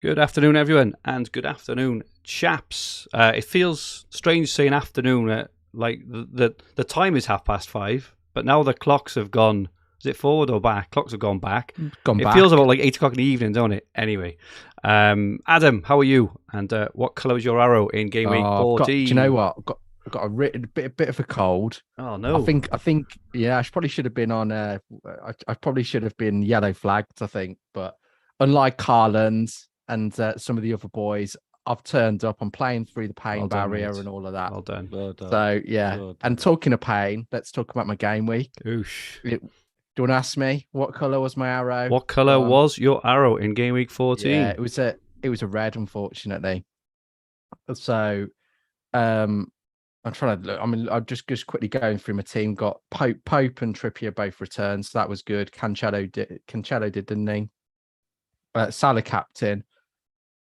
Good afternoon, everyone, and good afternoon, chaps. It feels strange saying afternoon. Like the time is 5:30, but now the clocks have gone. Is it forward or back? Clocks have gone back. It feels about like 8 o'clock in the evening, don't it? Anyway, Adam, how are you? And what colour is your arrow in game week 14? Do you know what? I've got a bit of a cold. Oh no! I think, yeah, I probably should have been on. I probably should have been yellow flagged. I think, but unlike Carland and some of the other boys, I've turned up. I'm playing through the pain barrier and all of that. Well done. Well done. So yeah, Well done. and talking of pain, let's talk about my game week. Oosh. Do you want to ask me what colour was my arrow? What colour was your arrow in game week 14? Yeah, it was a red, unfortunately. So, I'm trying to look. I mean, I'm just quickly going through my team. Got Pope and Trippier both returned, so that was good. Cancelo did, didn't he? Salah captain,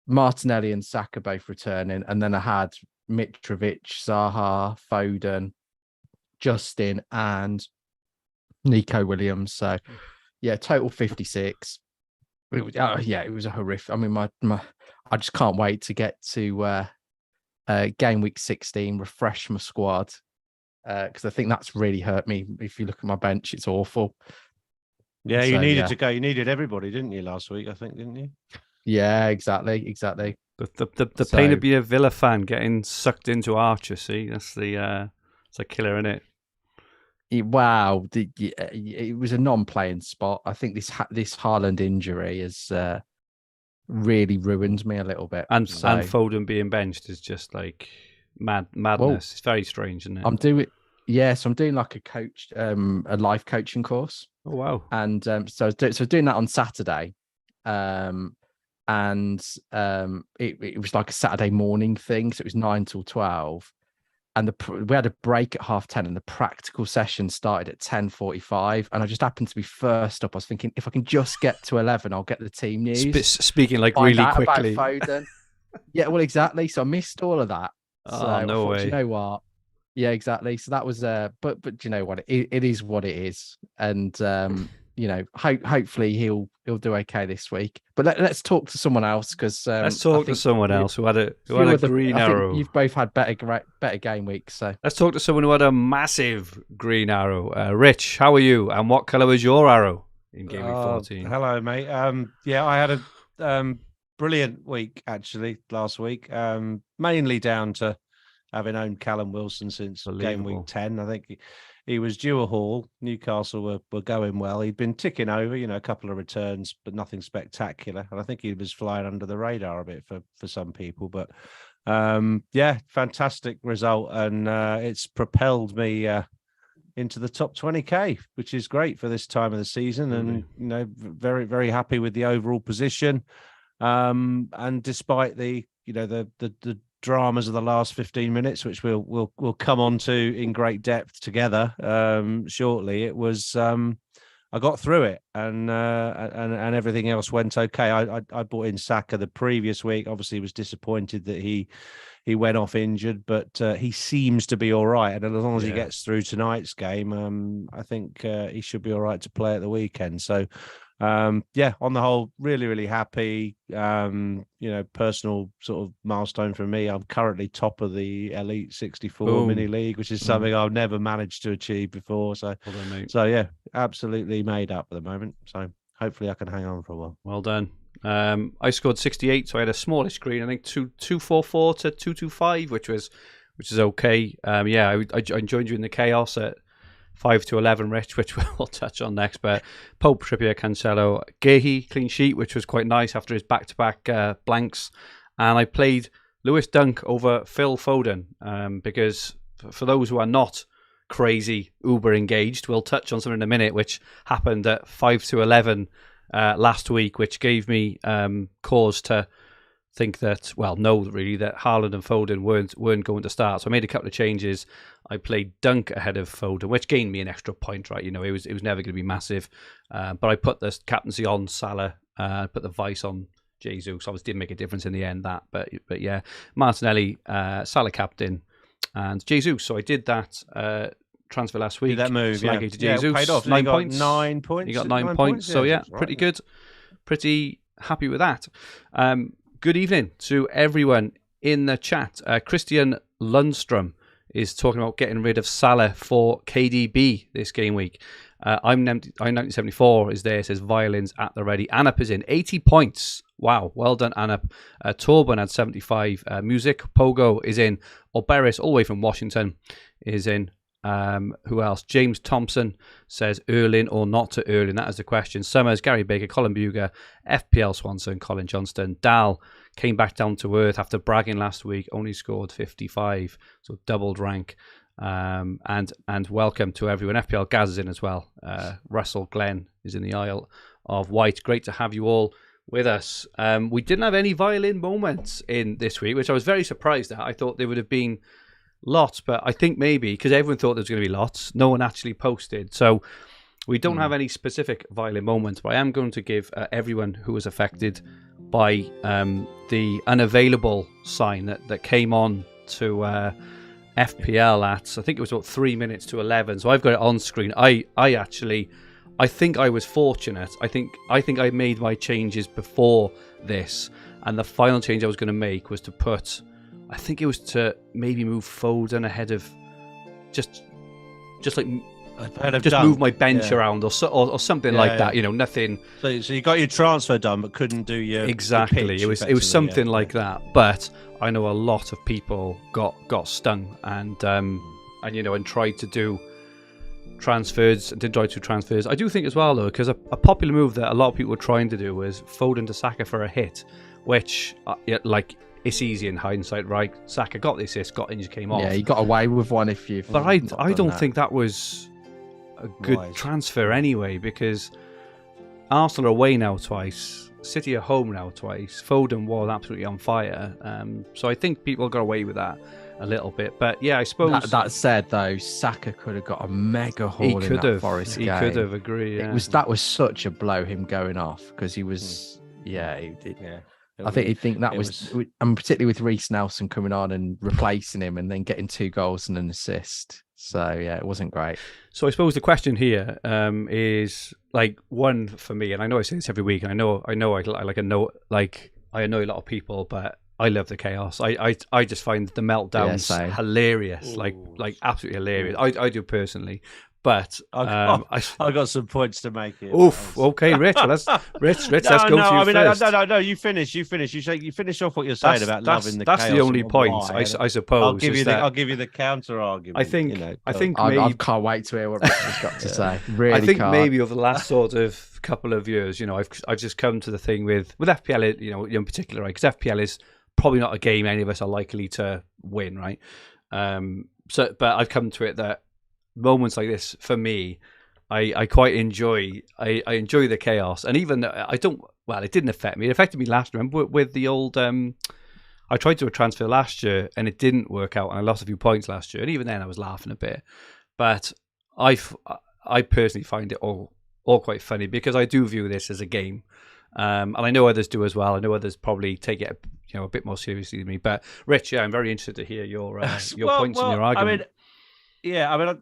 Martinelli and Saka both returning, and then I had Mitrovic, Zaha, Foden, Justin, and Nico Williams. So, yeah, total 56. It was a horrific. I mean, I just can't wait to get to game week 16, refresh my squad, because I think that's really hurt me. If you look at my bench, it's awful. Yeah, you needed to go. You needed everybody, didn't you, last week? I think, didn't you? Yeah, exactly. The pain of being a Villa fan getting sucked into Archer. See, that's it's a killer, isn't it? Wow, it was a non-playing spot. I think this Haaland injury has really ruined me a little bit. And Foden being benched is just like madness. Well, it's very strange, isn't it? I'm doing like a life coaching course. Oh wow! And so doing that on Saturday, it was like a Saturday morning thing, so it was 9 till 12, and we had a break at 10:30, and the practical session started at 10:45, and I just happened to be first up. I was thinking, if I can just get to 11, I'll get the team news. Speaking like really quickly. About Foden. Yeah, well, exactly. So I missed all of that. Oh, no way. You know what? Yeah, exactly. So that was but you know what? It is what it is, and hopefully he'll do okay this week. But let's talk to someone else, because let's talk to someone else who had a green arrow. You've both had better game weeks, so let's talk to someone who had a massive green arrow. Rich, how are you? And what colour was your arrow in game week 14? Hello, mate. I had a brilliant week actually last week. Mainly down to having owned Callum Wilson since game week 10. I think he was due a haul. Newcastle were going well. He'd been ticking over, a couple of returns, but nothing spectacular. And I think he was flying under the radar a bit for some people. But fantastic result. And it's propelled me into the top 20K, which is great for this time of the season. And, very, very happy with the overall position. And despite the dramas of the last 15 minutes, which we'll come on to in great depth together shortly, it was I got through it, and everything else went okay. I bought in Saka the previous week. Obviously was disappointed that he went off injured, but he seems to be all right, and as long as he gets through tonight's game, I think he should be all right to play at the weekend. So on the whole, really, really happy. Personal sort of milestone for me. I'm currently top of the Elite 64 mini league, which is something I've never managed to achieve before. So, absolutely made up at the moment. So hopefully I can hang on for a while. Well done. I scored 68, so I had a smallish green. I think 244 to 225, which is okay. I joined you in the chaos at 5 to 11, Rich, which we'll touch on next. But Pope, Trippier, Cancelo, Gehi, clean sheet, which was quite nice after his back-to-back blanks. And I played Lewis Dunk over Phil Foden because for those who are not crazy uber engaged, we'll touch on something in a minute, which happened at 5 to 11 last week, which gave me cause to think that that Haaland and Foden weren't going to start. So I made a couple of changes. I played Dunk ahead of Foden, which gained me an extra point, right? It was never going to be massive. But I put the captaincy on Salah, put the vice on Jesus. Obviously didn't make a difference in the end, that. But yeah, Martinelli, Salah captain, and Jesus. So I did that transfer last week. Did that move, to Jesus. Paid off. 9 points. 9 points. He got 9 points. So yeah, pretty good. Pretty happy with that. good evening to everyone in the chat. Christian Lundstrom is talking about getting rid of Salah for KDB this game week. I'm 1974 is there. It says violins at the ready. Anup is in 80 points. Wow, well done, Anup. Torben had 75. Music Pogo is in. Oberis, all the way from Washington, is in. Who else? James Thompson says Erlin or not to Erlin. That is the question. Summers, Gary Baker, Colin Buger, FPL Swanson, Colin Johnston. Dal came back down to earth after bragging last week. Only scored 55, so doubled rank. And welcome to everyone. FPL Gaz is in as well. Russell Glenn is in the Isle of Wight. Great to have you all with us. We didn't have any violin moments in this week, which I was very surprised at. I thought there would have been lots, but I think maybe because everyone thought there was going to be lots, no one actually posted. So we don't have any specific violin moments, but I am going to give everyone who was affected by the unavailable sign that came on to FPL at, I think it was about 3 minutes to 11. So I've got it on screen. I think I was fortunate. I think I made my changes before this, and the final change I was going to make was to put, I think it was to maybe move Foden ahead of just move my bench around or something like that. You know, nothing. So you got your transfer done, but couldn't do your exactly. Your pitch, it was something like that. But I know a lot of people got stung and tried to do transfers and did try to do transfers. I do think as well though, because a popular move that a lot of people were trying to do was Foden to Saka for a hit, which it's easy in hindsight, right? Saka got the assist, got injured, came off. Yeah, he got away with one if you. But I don't think that was a good transfer anyway, because Arsenal are away now twice, City are home now twice. Foden was absolutely on fire, so I think people got away with that a little bit. But yeah, I suppose that said though, Saka could have got a mega haul in that Forest game. He could have, agree. Yeah. That was such a blow, him going off, because he was he did. Yeah. I think he'd think that was, and particularly with Reece Nelson coming on and replacing him and then getting 2 goals and an assist. So yeah, it wasn't great. So I suppose the question here is one for me, and I know I say this every week, and I know I annoy a lot of people, but I love the chaos. I just find the meltdowns hilarious, like absolutely hilarious. I do personally. But I got some points to make here. Oof. Okay, Rich. Let's go to you first. No. You finish. You finish off what you're saying about loving the chaos. That's the only point, I suppose. I'll give you the counter argument. I think I can't wait to hear what Rich has got to say. Really, I think maybe over the last sort of couple of years, I've just come to the thing with FPL, in particular, right? Because FPL is probably not a game any of us are likely to win, right? But I've come to it that moments like this for me, I quite enjoy. I enjoy the chaos, and even I don't. Well, it didn't affect me. It affected me last year. Remember with the old. I tried to do a transfer last year and it didn't work out, and I lost a few points last year. And even then, I was laughing a bit. But I personally find it all quite funny because I do view this as a game, and I know others do as well. I know others probably take it a bit more seriously than me. But Rich, I'm very interested to hear your points and your argument.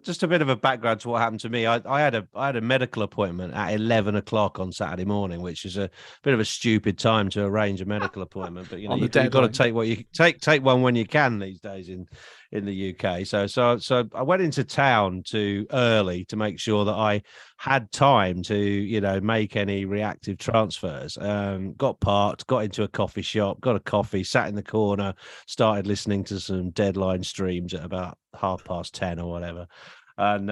Just a bit of a background to what happened to me. I had a medical appointment at 11 o'clock on Saturday morning, which is a bit of a stupid time to arrange a medical appointment. But you've got to take what you take one when you can these days in the UK. So I went into town too early to make sure that I had time to make any reactive transfers. Got parked, got into a coffee shop, got a coffee, sat in the corner, started listening to some Deadline streams at about 10:30 or whatever, and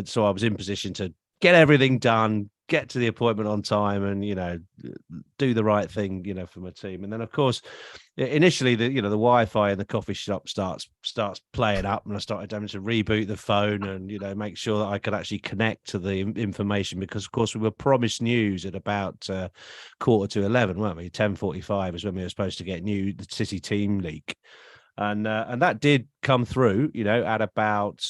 so I was in position to get everything done, get to the appointment on time, and do the right thing for my team. And then of course initially the Wi-Fi in the coffee shop starts playing up, and I started having to reboot the phone and make sure that I could actually connect to the information, because of course we were promised news at about 10:45, weren't we? 10:45 is when we were supposed to get the City team leak. And that did come through, at about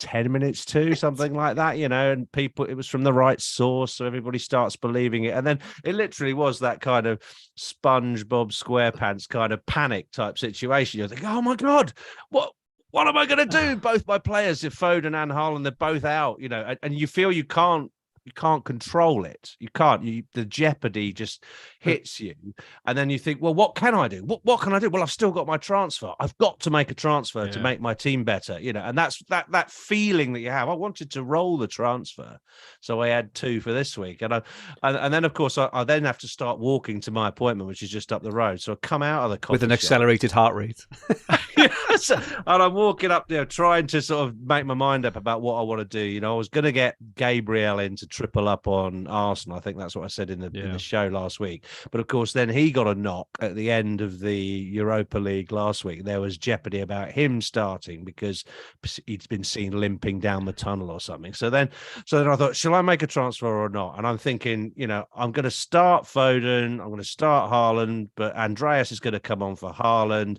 10 minutes to something like that, and it was from the right source. So everybody starts believing it. And then it literally was that kind of SpongeBob SquarePants kind of panic type situation. You're thinking, oh my God, what am I going to do? Both my players, Foden and Haaland, they're both out, and you feel you can't can't control it. You can't. The jeopardy just hits you, and then you think, well, what can I do? What can I do? Well, I've still got my transfer. I've got to make a transfer to make my team better. And that's that feeling that you have. I wanted to roll the transfer, so I had 2 for this week, and then of course I then have to start walking to my appointment, which is just up the road. So I come out of the coffee with an shop. accelerated heart rate. Yes. And I'm walking up there trying to sort of make my mind up about what I want to do. I was going to get Gabriel in to triple up on Arsenal. I think that's what I said in the show last week. But of course, then he got a knock at the end of the Europa League last week. There was jeopardy about him starting because he'd been seen limping down the tunnel or something. So then I thought, shall I make a transfer or not? And I'm thinking, I'm going to start Foden. I'm going to start Haaland, but Andreas is going to come on for Haaland.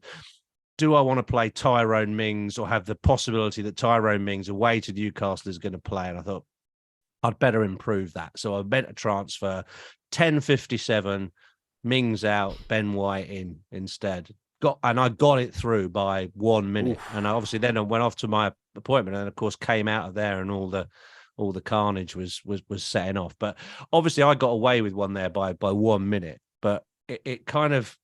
Do I want to play Tyrone Mings or have the possibility that Tyrone Mings away to Newcastle is going to play? And I thought I'd better improve that. So I made a transfer, 10:57, Mings out, Ben White in instead. I got it through by 1 minute. Oof. And obviously then I went off to my appointment and of course came out of there and all the carnage was setting off. But obviously I got away with one there by 1 minute. But it kind of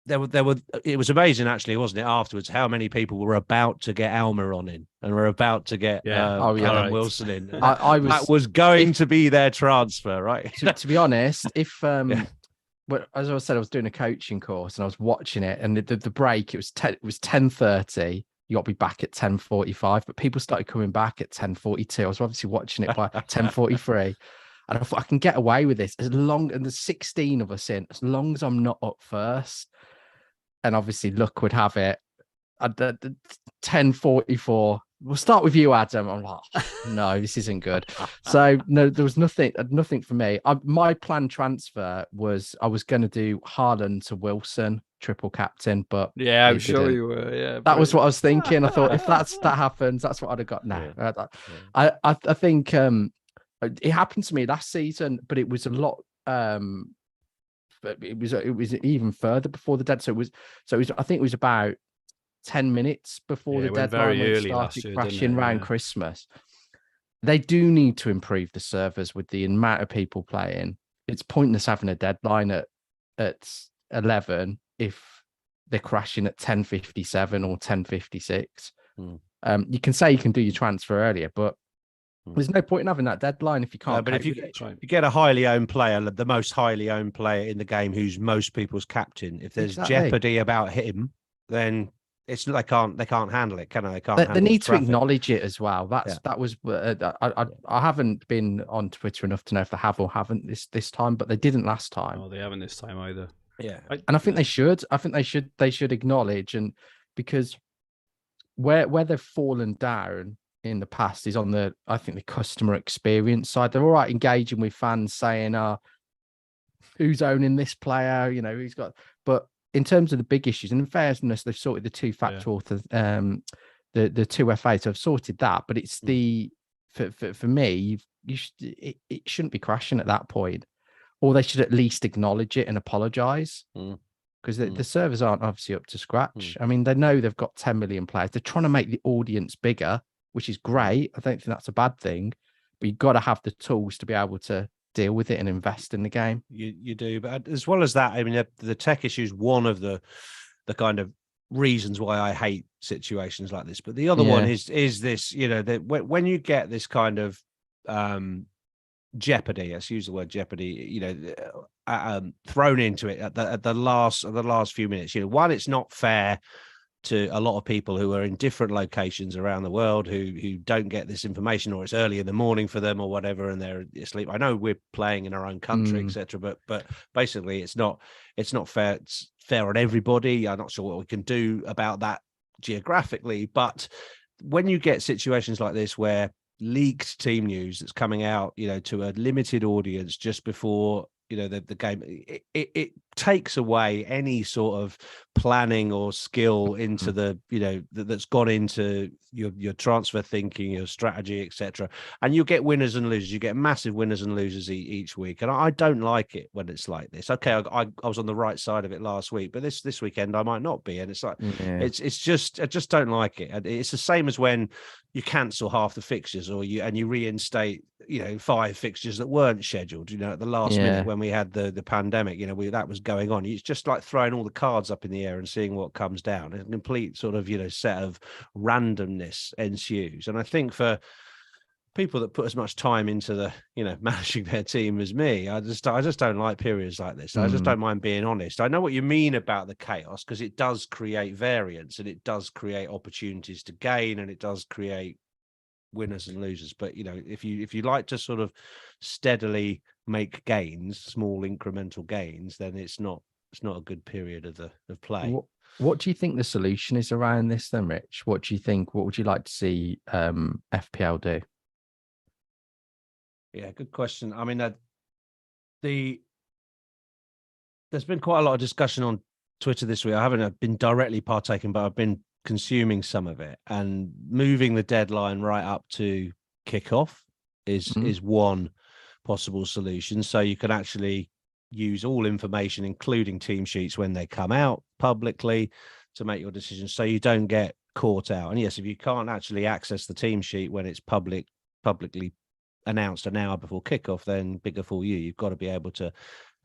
it was amazing actually, wasn't it, afterwards, how many people were about to get Almiron in and were about to get Callum Wilson in. That was going to be their transfer, right? To be honest, if as I said, I was doing a coaching course and I was watching it, and the break, it was 10:30. You got to be back at 10:45, but people started coming back at 10:42. I was obviously watching it by 10:43. And I thought, I can get away with this and there's 16 of us in, as long as I'm not up first. And obviously, luck would have it. At 10:44, we'll start with you, Adam. I'm like, no, this isn't good. So no, there was nothing for me. My planned transfer was I was going to do Haaland to Wilson, triple captain, but yeah, I'm sure you were. Yeah, that was what I was thinking. I thought if that happens, that's what I'd have got. No, I think it happened to me last season, but it was a lot. But it was even further before the deadline. So it was. I think it was about 10 minutes before the deadline when it started crashing around Christmas. They do need to improve the servers with the amount of people playing. It's pointless having a deadline at 11 if they're crashing at 10:57 or 10:56. You can say you can do your transfer earlier, but there's no point in having that deadline if you can't. But if you get a highly owned player, the most highly owned player in the game, who's most people's captain, if there's jeopardy about him, then it's they can't handle it, can they? They need to acknowledge it as well. That was I haven't been on Twitter enough to know if they have or haven't this time, but they didn't last time. Oh, they haven't this time either. Yeah, and I think they should. I think they should acknowledge, and because where they've fallen down in the past is on the customer experience side. They're all right engaging with fans, saying, who's owning this player, who's got, but in terms of the big issues, and in fairness, they've sorted the two-factor the two FAs have sorted that, but it's for me, it shouldn't be crashing at that point, or they should at least acknowledge it and apologize. Because the servers aren't obviously up to scratch. I mean, they know they've got 10 million players. They're trying to make the audience bigger, which is great. I don't think that's a bad thing, but you've got to have the tools to be able to deal with it and invest in the game. You do, but as well as that, I mean, the tech issue is one of the kind of reasons why I hate situations like this. But the other one is this, that when you get this kind of jeopardy, let's use the word jeopardy, thrown into it at the last few minutes. One, it's not fair to a lot of people who are in different locations around the world who don't get this information, or it's early in the morning for them or whatever, and they're asleep. I know we're playing in our own country, etc., but basically it's not fair. It's fair on everybody. I'm not sure what we can do about that geographically, but when you get situations like this where leaked team news that's coming out, to a limited audience just before the game, it takes away any sort of planning or skill into the, that's gone into your transfer thinking, your strategy, etc. And you get winners and losers. You get massive winners and losers each week, and I don't like it when it's like this. Okay, I was on the right side of it last week, but this weekend I might not be, and it's like it's just I just don't like it. And it's the same as when you cancel half the fixtures, or you reinstate 5 fixtures that weren't scheduled, at the last minute when we had the pandemic. That was going on. It's just like throwing all the cards up in the air and seeing what comes down. A complete sort of set of randomness ensues. And I think for people that put as much time into the managing their team as me, I just don't like periods like this. I just don't mind being honest. I know what you mean about the chaos, because it does create variance, and it does create opportunities to gain, and it does create winners and losers. But if you like to sort of steadily make gains, small incremental gains, then it's not a good period of play. What do you think the solution is around this then, Rich? What do you think? What would you like to see FPL do? Yeah, good question. I mean, there's been quite a lot of discussion on Twitter this week. I haven't been directly partaking, but I've been consuming some of it. And moving the deadline right up to kickoff is one possible solution. So you can actually use all information, including team sheets, when they come out publicly, to make your decisions, so you don't get caught out. And yes, if you can't actually access the team sheet when it's publicly announced an hour before kickoff, then bigger for you. You've got to be able to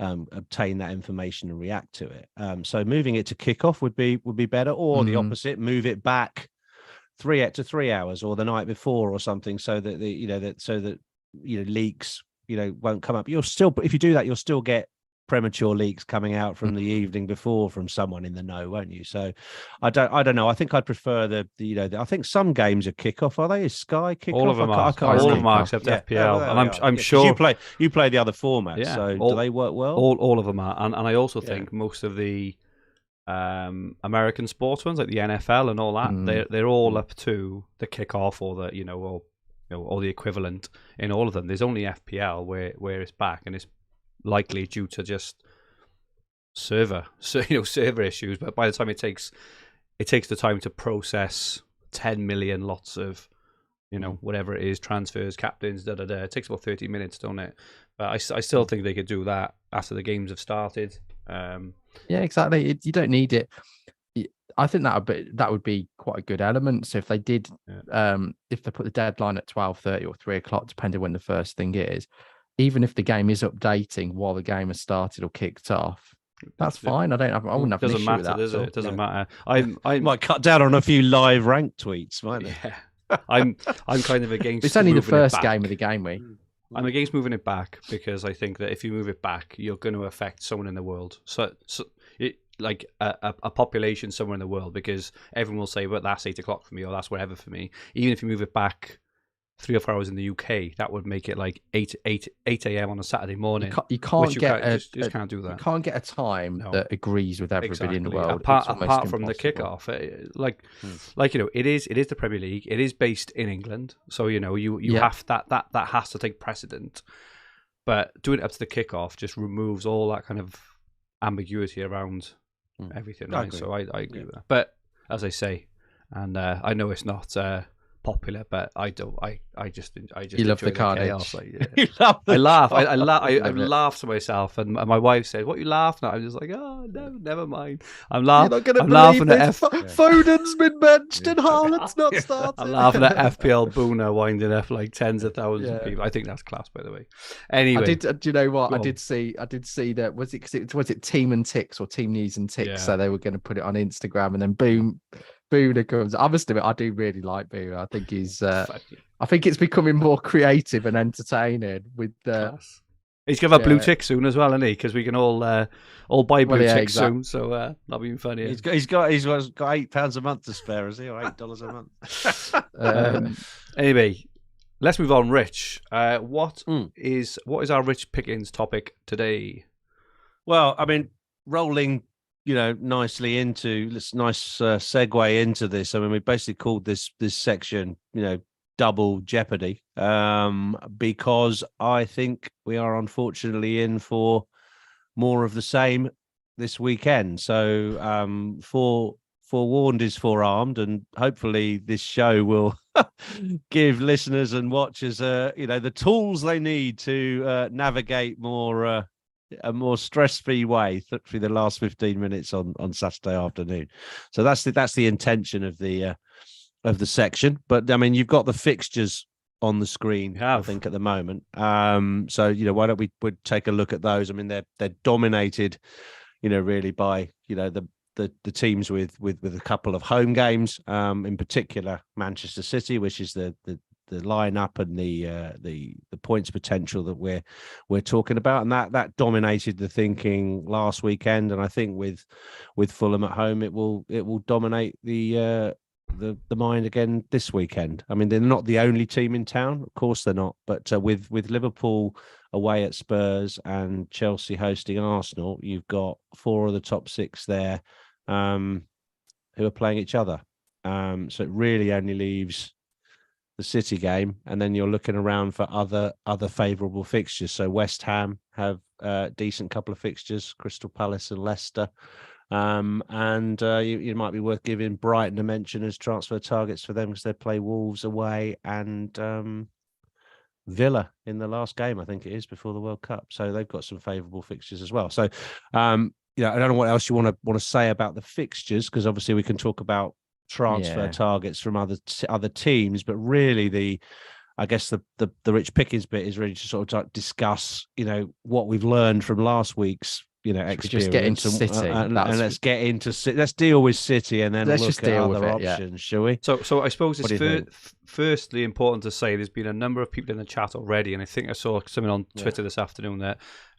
obtain that information and react to it. So moving it to kickoff would be better, or the opposite, move it back 3 hours or the night before or something, so that leaks won't come up. If you do that, you'll still get premature leaks coming out from the evening before from someone in the know, won't you? So I don't know. I think I'd prefer I think some games are kickoff. Are they? Is Sky kickoff? All of them are. All of them are except FPL. And I'm sure you play the other formats. Yeah. So do they work well? All of them are. And I also think most of the American sports ones, like the NFL and all that, they're all up to the kickoff or the or the equivalent in all of them. There's only FPL where it's back, and it's likely due to just server issues. But by the time it takes the time to process 10 million lots of whatever it is, transfers, captains, it takes about 30 minutes, don't it? But I still think they could do that after the games have started. Yeah, exactly. You don't need it. I think that would be quite a good element. So if they did, if they put the deadline at 12:30 or 3 o'clock, depending when the first thing is, even if the game is updating while the game has started or kicked off, that's fine. I wouldn't have an issue with that. It doesn't matter. I might cut down on a few live rank tweets, might it? Yeah. I'm kind of against. It's only the first game of the game week. I'm against moving it back, because I think that if you move it back, you're going to affect someone in the world. Like a population somewhere in the world, because everyone will say, well, that's 8 o'clock for me, or that's whatever for me. Even if you move it back 3 or 4 hours in the UK, that would make it like 8 a.m. on a Saturday morning. You can't get can't do that. You can't get a time that agrees with everybody in the world. Apart from the kickoff, it is the Premier League. It is based in England, so you have that has to take precedent. But doing it up to the kickoff just removes all that kind of ambiguity around everything. Right? So I agree with that. But as I say, and I know it's not popular, but I just you love the carnage. I laugh. I laugh to myself, and my wife said, "What are you laughing at?" I'm just like, "Oh no, never mind." I'm laughing. I'm laughing at Foden's been benched and Haaland's not started. I'm laughing at FPL Boona winding up like tens of thousands of people. I think that's class, by the way. Anyway, do you know what? I did see that. Was it Team and Ticks or Team News and Ticks? Yeah. So they were going to put it on Instagram, and then boom. Boona comes. I must admit, I do really like Boona. I think he's. I think it's becoming more creative and entertaining. With he's going to have blue tick soon as well, isn't he? Because we can all buy blue ticks soon. So that'll be funny. He's got £8 a month to spare, is he, or $8 a month? Anyway, let's move on. Rich, what is our Rich Pickens topic today? Well, I mean, rolling. Nicely into this nice segue into this. I mean, we basically called this section, double jeopardy, because I think we are unfortunately in for more of the same this weekend. So forewarned is forearmed, and hopefully this show will give listeners and watchers, the tools they need to navigate a more stress-free way through the last 15 minutes on Saturday afternoon. So that's the intention of the section. But I mean, you've got the fixtures on the screen, I think, at the moment. So why don't we take a look at those? I mean, they're dominated, really by the teams with a couple of home games, in particular Manchester City, which is the lineup and the points potential that we're talking about, and that dominated the thinking last weekend. And I think with Fulham at home, it will dominate the mind again this weekend. I mean, they're not the only team in town, of course they're not, but with Liverpool away at Spurs and Chelsea hosting Arsenal, you've got 4 of the top 6 there who are playing each other. So it really only leaves the City game, and then you're looking around for other favourable fixtures. So West Ham have a decent couple of fixtures, Crystal Palace and Leicester. And you might be worth giving Brighton a mention as transfer targets for them, because they play Wolves away and Villa in the last game, I think it is, before the World Cup. So they've got some favourable fixtures as well. So I don't know what else you want to say about the fixtures, because obviously we can talk about transfer targets from other teams, but really I guess the Rich Pickens bit is really to sort of discuss what we've learned from last week's experience. Just get into City, and let's get into let's deal with City, and then let's look just at deal other with it, options, shall we? So I suppose What it's do you think? firstly important to say there's been a number of people in the chat already, and I think I saw something on Twitter this afternoon that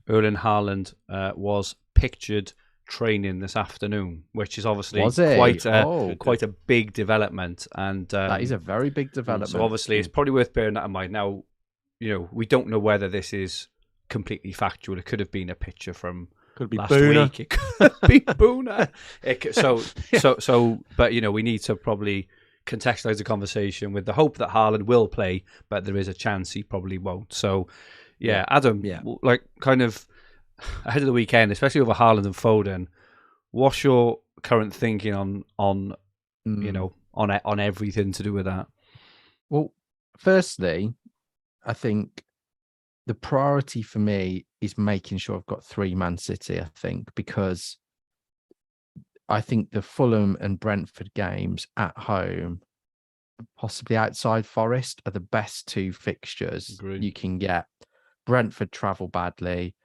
Erling Haaland was pictured training this afternoon, which is obviously quite a big development, and that is a very big development. So obviously it's probably worth bearing that in mind. Now, we don't know whether this is completely factual. It could have been a picture from last week. It could be Boona. But we need to probably contextualize the conversation with the hope that Haaland will play, but there is a chance he probably won't. So, Adam, like kind of ahead of the weekend, especially over Haaland and Foden, what's your current thinking on everything to do with that? Well, firstly, I think the priority for me is making sure I've got 3 Man City, I think, because I think the Fulham and Brentford games at home, possibly outside Forest, are the best 2 fixtures you can get. Brentford travel badly.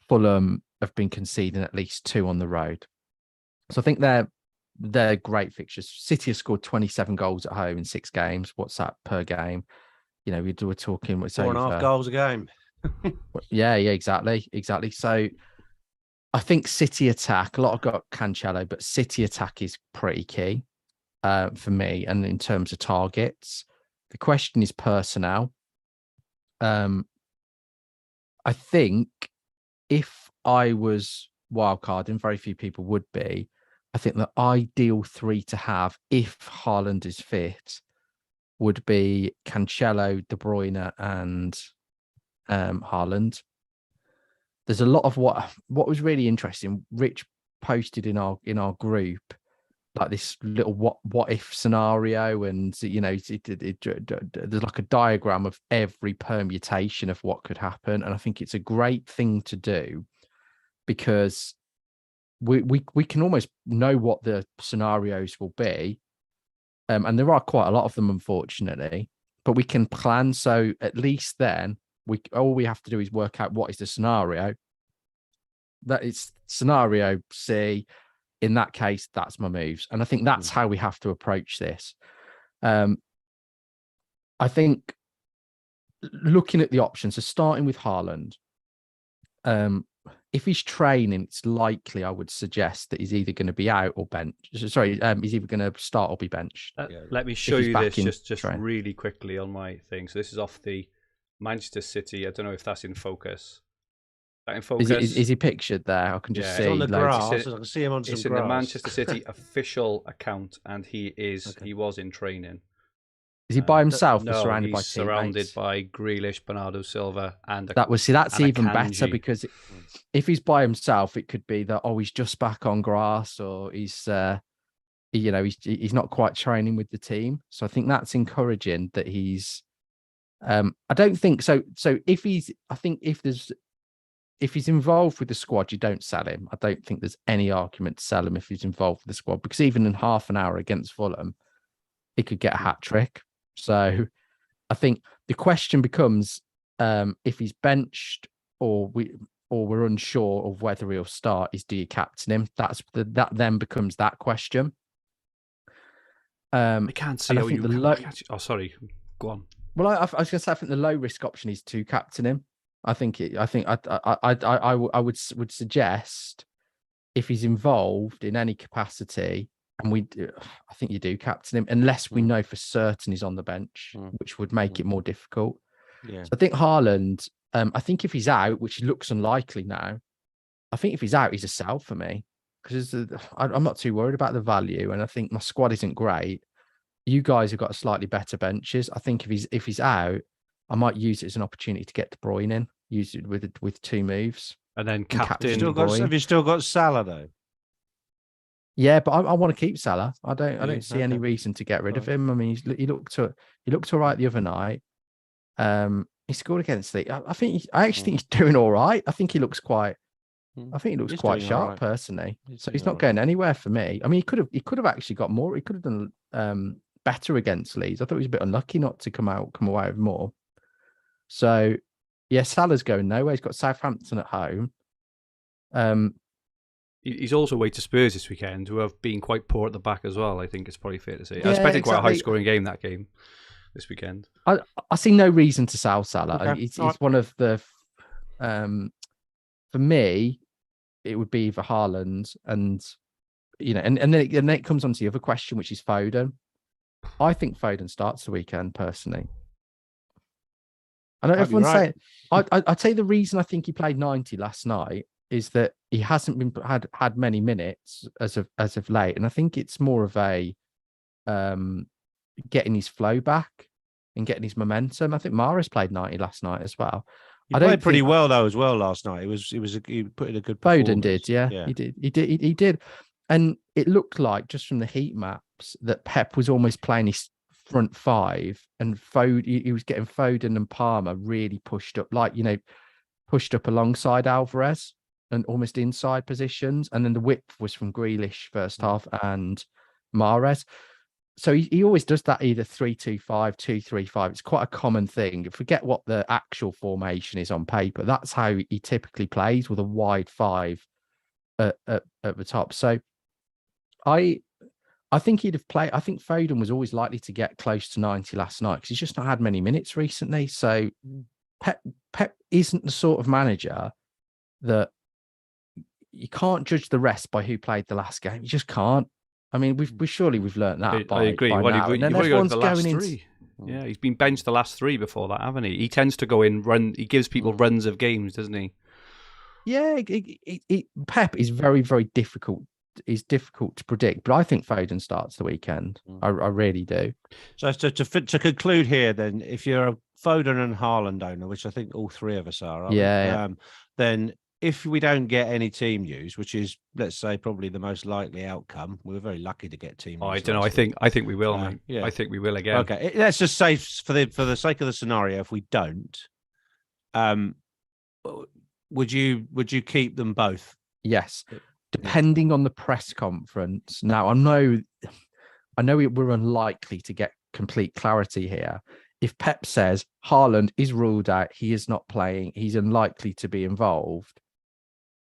Fulham have been conceding at least 2 on the road. So I think they're great fixtures. City have scored 27 goals at home in 6 games. What's that per game? We're talking 4.5 goals a game. yeah, exactly. So I think City attack, a lot of got Cancelo, but City attack is pretty key for me. And in terms of targets, the question is personnel. I think if I was wildcarding, very few people would be, I think the ideal 3 to have if Haaland is fit would be Cancelo, De Bruyne, and Haaland. There's a lot of what was really interesting. Rich posted in our group like this little what if scenario, and there's like a diagram of every permutation of what could happen, and I think it's a great thing to do because we can almost know what the scenarios will be. And there are quite a lot of them, unfortunately, but we can plan. So at least then all we have to do is work out what is the scenario. That it's scenario C. In that case, that's my moves. And I think that's how we have to approach this. I think looking at the options, so starting with Haaland, if he's training, it's likely I would suggest that he's either going to be out or benched. Sorry, he's either going to start or be benched. Let me show you this just really quickly on my thing. So this is off the Manchester City. I don't know if that's in focus. That in focus? Is he pictured there? I can just see. It's on the grass. I can see him on some grass. It's in the Manchester City official account, and he was in training. Is he by himself or No, surrounded by he's surrounded teammates? by Grealish, Bernardo Silva, and That's and even better Akanji. because if he's by himself, it could be that he's just back on grass or he's he's not quite training with the team. So I think that's encouraging that he's. I don't think so. So if he's involved with the squad, you don't sell him. I don't think there's any argument to sell him if he's involved with the squad, because even in half an hour against Fulham, he could get a hat trick. So I think the question becomes if he's benched or we're unsure of whether he'll start, is do you captain him? That then becomes that question. I can't see how you. Oh, sorry. Go on. Well, I was going to say, I think the low risk option is to captain him. I would suggest if he's involved in any capacity, and I think you do captain him, unless we know for certain he's on the bench, which would make it more difficult. Yeah. So I think Haaland, I think if he's out, which looks unlikely now, I think if he's out, he's a sell for me, because I'm not too worried about the value, and I think my squad isn't great. You guys have got slightly better benches. I think if he's out, I might use it as an opportunity to get De Bruyne in, use it with 2 moves. And then captain. Have you still got Salah though? Yeah, but I want to keep Salah. I don't see any reason to get rid of him. I mean, he looked all right the other night. He scored against the. I actually think he's doing all right. I think he looks quite. I think he looks quite sharp personally. So he's not going anywhere for me. I mean, he could have actually got more. He could have done better against Leeds. I thought he was a bit unlucky not to come away with more. So yeah, Salah's going nowhere. He's got Southampton at home. He's also away to Spurs this weekend, who have been quite poor at the back as well. I think it's probably fair to say. I expected quite a high-scoring game this weekend. I see no reason to sell Salah. Okay. It's one of the. For me, it would be either Haaland and then it comes on to the other question, which is Foden. I think Foden starts the weekend personally. I know everyone's saying. I tell you the reason I think he played 90 last night is that he hasn't had many minutes as of late, and I think it's more of a getting his flow back and getting his momentum. I think Mahrez played 90 last night as well. He played pretty well though as well last night. He put in a good performance. Foden did, yeah. He did, and it looked like just from the heat maps that Pep was almost playing his front 5, and he was getting Foden and Palmer really pushed up, pushed up alongside Alvarez and almost inside positions, and then the width was from Grealish first half and Mahrez. So he always does that either 3-2-5, 2-3-5. It's quite a common thing. Forget what the actual formation is on paper. That's how he typically plays, with a wide 5 at the top. So I think he'd have played. I think Foden was always likely to get close to 90 last night because he's just not had many minutes recently. So Pep isn't the sort of manager that you can't judge the rest by who played the last game. You just can't. I mean, we've learned that. I agree. By now. You've only got the last 3. Yeah, he's been benched the last 3 before that, haven't he? He tends to go in, run. He gives people runs of games, doesn't he? Yeah, Pep is very, very difficult. Is difficult to predict, but I think Foden starts the weekend. I really do. So to conclude here, then, if you're a Foden and Haaland owner, which I think all 3 of us are, then if we don't get any team news, which is, let's say, probably the most likely outcome, we were very lucky to get team news. I don't know. I think we will, mate. Yeah. I think we will again. Okay, let's just say for the sake of the scenario, if we don't, would you keep them both? Yes, depending on the press conference. Now, I know we're unlikely to get complete clarity here. If Pep says Haaland is ruled out, he is not playing, he's unlikely to be involved,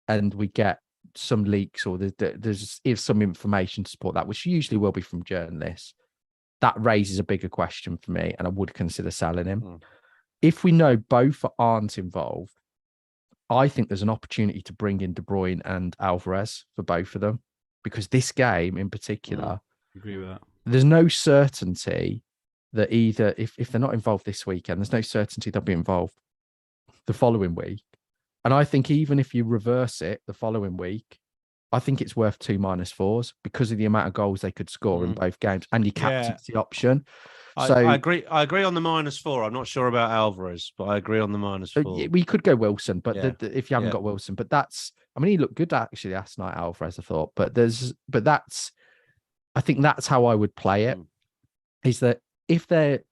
and we get some leaks or there's some information to support that, which usually will be from journalists, that raises a bigger question for me, and I would consider selling him. If we know both aren't involved, I think there's an opportunity to bring in De Bruyne and Alvarez for both of them, because this game in particular, I agree with that. There's no certainty that either, if they're not involved this weekend, there's no certainty they'll be involved the following week. And I think even if you reverse it the following week, I think it's worth 2 -4s because of the amount of goals they could score in both games, and your captaincy option. I agree on the -4. I'm not sure about Alvarez, but I agree on the -4. We could go Wilson, but Yeah. if you haven't got Wilson, but that's, I mean, he looked good actually last night, Alvarez, I thought. But I think that's how I would play it. Is that if they're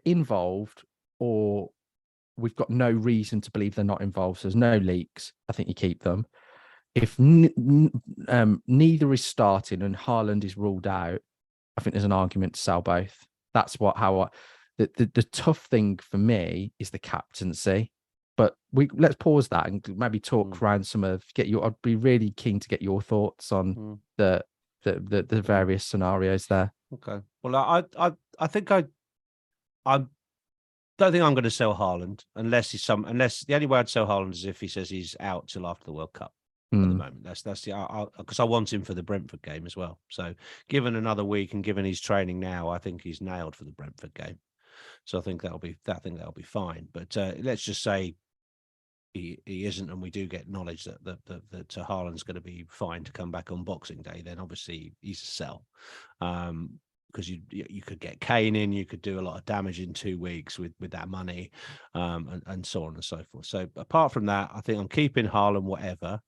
involved, or we've got no reason to believe they're not involved, so there's no leaks, I think you keep them. If neither is starting and Haaland is ruled out, I think there's an argument to sell both. That's the tough thing for me is the captaincy. But let's pause that and maybe talk around I'd be really keen to get your thoughts on the various scenarios there. Okay. Well, I think I don't think I'm going to sell Haaland unless the only way I'd sell Haaland is if he says he's out till after the World Cup. At the moment, that's because I want him for the Brentford game as well. So, given another week and given his training now, I think he's nailed for the Brentford game. So I think that'll be fine. But let's just say he isn't, and we do get knowledge that Haaland's going to be fine to come back on Boxing Day. Then obviously he's a sell. Because you could get Kane in, you could do a lot of damage in 2 weeks with that money, and so on and so forth. So apart from that, I think I'm keeping Haaland, whatever.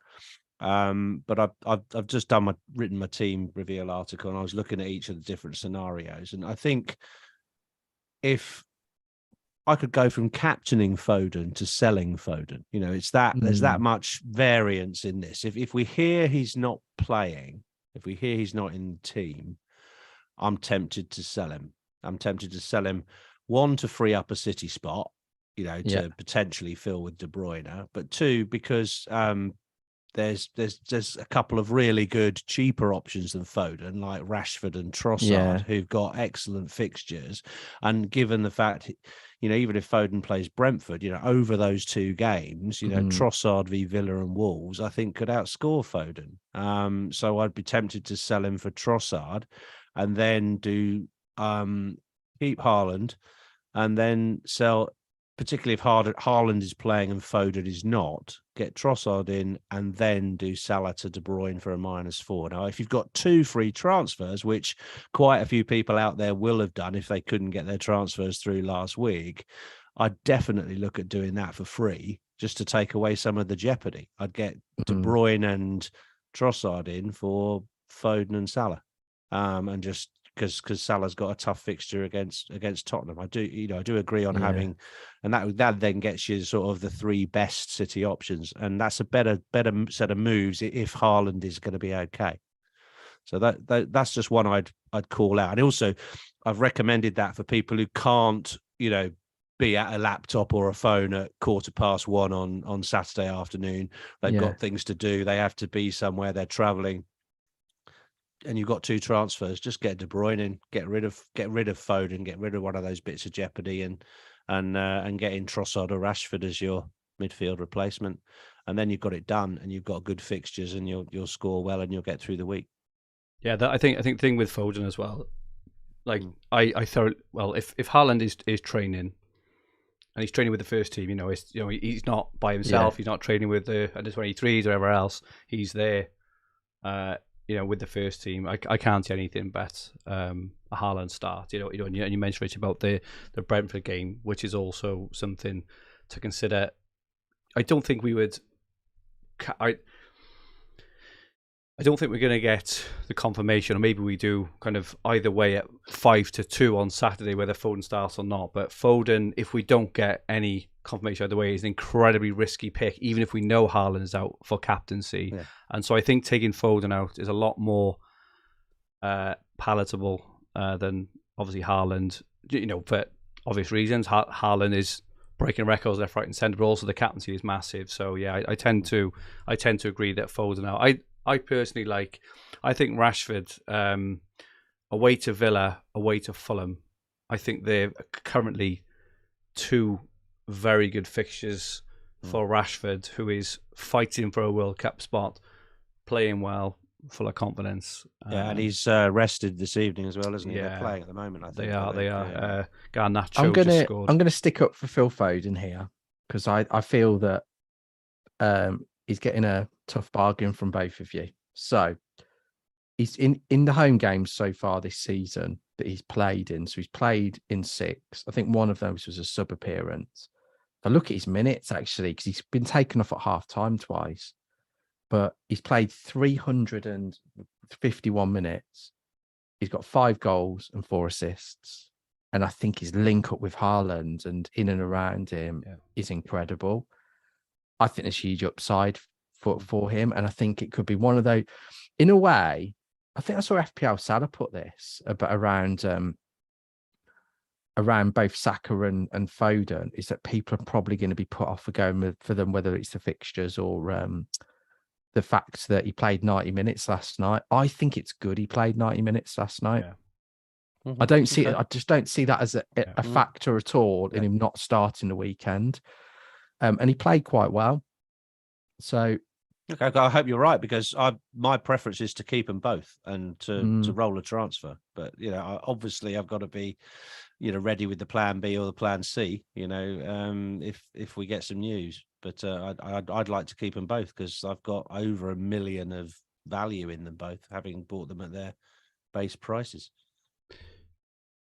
But I've just written my team reveal article, and I was looking at each of the different scenarios, and I think if I could go from captaining Foden to selling Foden, it's that there's that much variance in this. If we hear he's not playing, if we hear he's not in the team, I'm tempted to sell him. I'm tempted to sell him, one, to free up a City spot, to potentially fill with De Bruyne, but two, because there's a couple of really good cheaper options than Foden, like Rashford and Trossard, who've got excellent fixtures. And given the fact, even if Foden plays Brentford, over those 2 games, Trossard v Villa and Wolves, I think could outscore Foden. So I'd be tempted to sell him for Trossard, and then keep Haaland, and then sell, particularly if Haaland is playing and Foden is not, get Trossard in, and then do Salah to De Bruyne for a -4. Now, if you've got 2 free transfers, which quite a few people out there will have done if they couldn't get their transfers through last week, I'd definitely look at doing that for free, just to take away some of the jeopardy. I'd get De Bruyne and Trossard in for Foden and Salah. And just because Salah's got a tough fixture against Tottenham, I do agree on having, and that then gets you sort of the 3 best City options, and that's a better set of moves if Haaland is going to be okay. So that's just one I'd call out, and also I've recommended that for people who can't be at a laptop or a phone at 1:15 on Saturday afternoon. They've got things to do. They have to be somewhere. They're traveling. And you've got 2 transfers, just get De Bruyne in, get rid of Foden, get rid of one of those bits of jeopardy, and get in Trossard or Rashford as your midfield replacement, and then you've got it done, and you've got good fixtures, and you'll score well, and you'll get through the week. Yeah, I think the thing with Foden as well, like I thought, well, if Haaland is training, and he's training with the first team, he's not by himself, he's not training with the under-23s or whatever else, he's there. With the first team, I can't see anything but a Haaland start. And you mentioned, Rich, about the Brentford game, which is also something to consider. I don't think we would. I don't think we're going to get the confirmation, or maybe we do, kind of either way at 5-2 on Saturday, whether Foden starts or not. But Foden, if we don't get any confirmation either way, is an incredibly risky pick, even if we know Haaland is out for captaincy. Yeah. And so I think taking Foden out is a lot more palatable than obviously Haaland, for obvious reasons. Haaland is breaking records left, right, and centre, but also the captaincy is massive. So yeah, I tend to agree that Foden out. I personally I think Rashford, away to Villa, away to Fulham, I think they're currently 2 very good fixtures for Rashford, who is fighting for a World Cup spot, playing well, full of confidence. Yeah, and he's rested this evening as well, isn't he? Yeah, they're playing at the moment, I think. They are. Yeah. Garnacho just scored. I'm going to stick up for Phil Foden here, because I feel that he's getting a tough bargain from both of you. So he's in the home games so far this season. that he's played in. So he's played in 6. I think one of those was a sub appearance. If I look at his minutes, actually, because he's been taken off at half time twice, but he's played 351 minutes. He's got 5 goals and 4 assists. And I think his link up with Haaland and in and around him is incredible. I think there's huge upside for him. And I think it could be one of those, in a way, I think I saw FPL Salah put this about around both Saka and Foden, is that people are probably going to be put off for going for them, whether it's the fixtures or the fact that he played 90 minutes last night. I think it's good he played 90 minutes last night. I don't see it. I just don't see that as a factor at all in him not starting the weekend. And he played quite well. So okay, I hope you're right, because my preference is to keep them both and to roll a transfer. But obviously I've got to be ready with the plan B or the plan C. If we get some news. But I'd like to keep them both because I've got over 1 million of value in them both, having bought them at their base prices.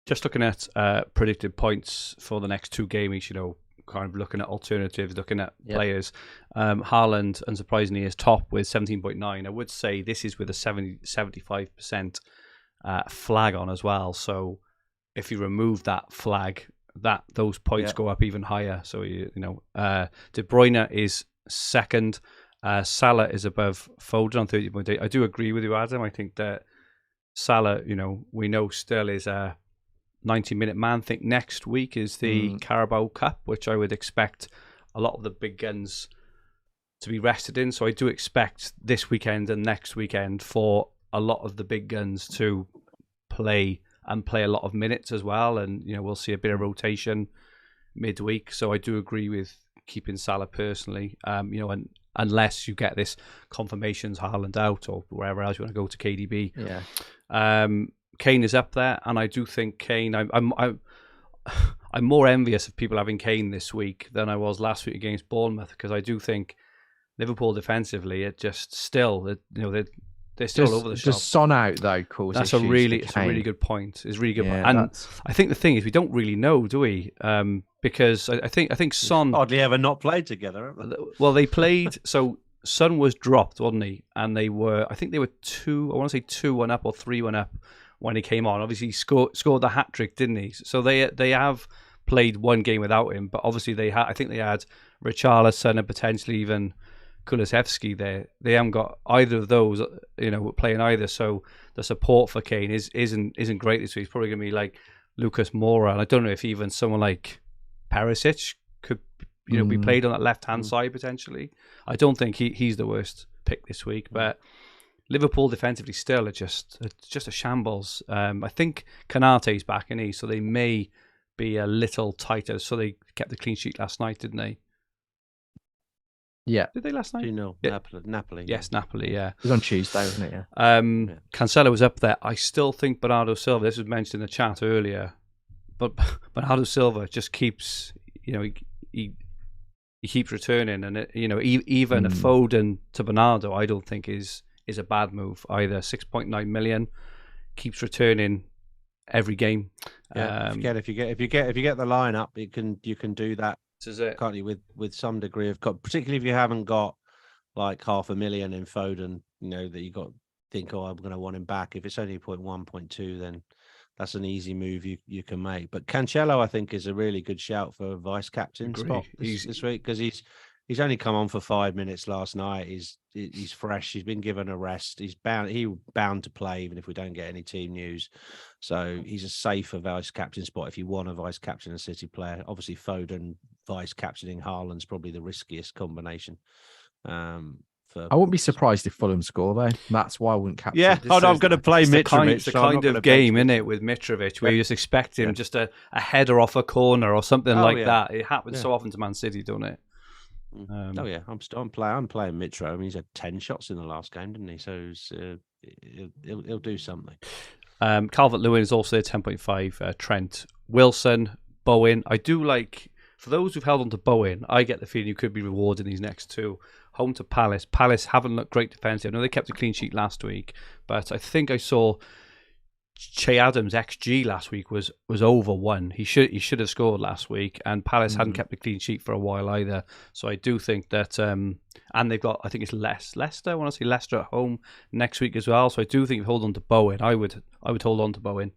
Just looking at predicted points for the next 2 game weeks, kind of looking at alternatives, looking at players. Haaland, unsurprisingly, is top with 17.9. I would say this is with a 75% flag on as well. So if you remove that flag, those points go up even higher. So De Bruyne is second. Salah is above Foden on 30.8. I do agree with you, Adam. I think that Salah, we know still is a 90-minute man. I think next week is the Carabao Cup, which I would expect a lot of the big guns to be rested in. So I do expect this weekend and next weekend for a lot of the big guns to play a lot of minutes as well. And, we'll see a bit of rotation midweek. So I do agree with keeping Salah personally, and unless you get this confirmations Haaland out or wherever else you want to go to KDB. Yeah. Kane is up there, and I do think Kane. I'm more envious of people having Kane this week than I was last week against Bournemouth, because I do think Liverpool defensively, it just still, they're still over the shop. Does Son out though cause That's issues a really good point. It's a really good point. And I think the thing is, we don't really know, do we? Because I think Son hardly ever not played together. Well, they played. So Son was dropped, wasn't he? And they were 2-1 up or 3-1 up when he came on. Obviously, he scored the hat trick, didn't he? So they have played one game without him, but obviously I think they had Richarlison and potentially even Kulusevski there. They haven't got either of those, playing either. So the support for Kane isn't great this week. It's probably going to be like Lucas Moura, and I don't know if even someone like Perisic could be played on that left hand side potentially. I don't think he's the worst pick this week, but Liverpool defensively still are just a shambles. I think Konate's back in so they may be a little tighter. So they kept the clean sheet last night, didn't they? Yeah. Did they last night? 2-0. Yeah. Napoli. Yes, Napoli, yeah. It was on Tuesday, wasn't it? Yeah. Cancelo was up there. I still think Bernardo Silva, this was mentioned in the chat earlier, but Bernardo Silva just keeps, he keeps returning, and even a Foden to Bernardo, I don't think is a bad move either. 6.9 million, keeps returning every game. Yeah, if you get the lineup, you can do that. This is it. Can't you, with some degree of, particularly if you haven't got like 500,000 in Foden, that you got think, I'm going to want him back. If it's only 0.1, 0.2, then that's an easy move you can make. But Cancelo, I think, is a really good shout for a vice captain spot this week, because he's only come on for 5 minutes last night. He's fresh. He's been given a rest. He's bound to play even if we don't get any team news. So he's a safer vice captain spot if you want a vice captain and City player. Obviously, Foden vice captaining Haaland's probably the riskiest combination. I wouldn't be surprised if Fulham score though. That's why I wouldn't captain. Yeah, I'm going to play Mitrovic. It's the kind of game, isn't it, with Mitrovic, where you just expect him just a header off a corner or something that. It happens so often to Man City, don't it? I'm playing Mitro. I mean, he's had 10 shots in the last game, didn't he? So he'll do something. Calvert-Lewin is also at 10.5. Trent, Wilson, Bowen. I do like, for those who've held on to Bowen, I get the feeling you could be rewarded in these next two. Home to Palace. Palace haven't looked great defensively. I know they kept a clean sheet last week, but I think I saw Che Adams' XG last week was over 1. He should have scored last week, and Palace hadn't kept a clean sheet for a while either. So I do think that, and they've got, I think it's Leicester. I want to say Leicester at home next week as well. So I do think if you hold on to Bowen, I would hold on to Bowen.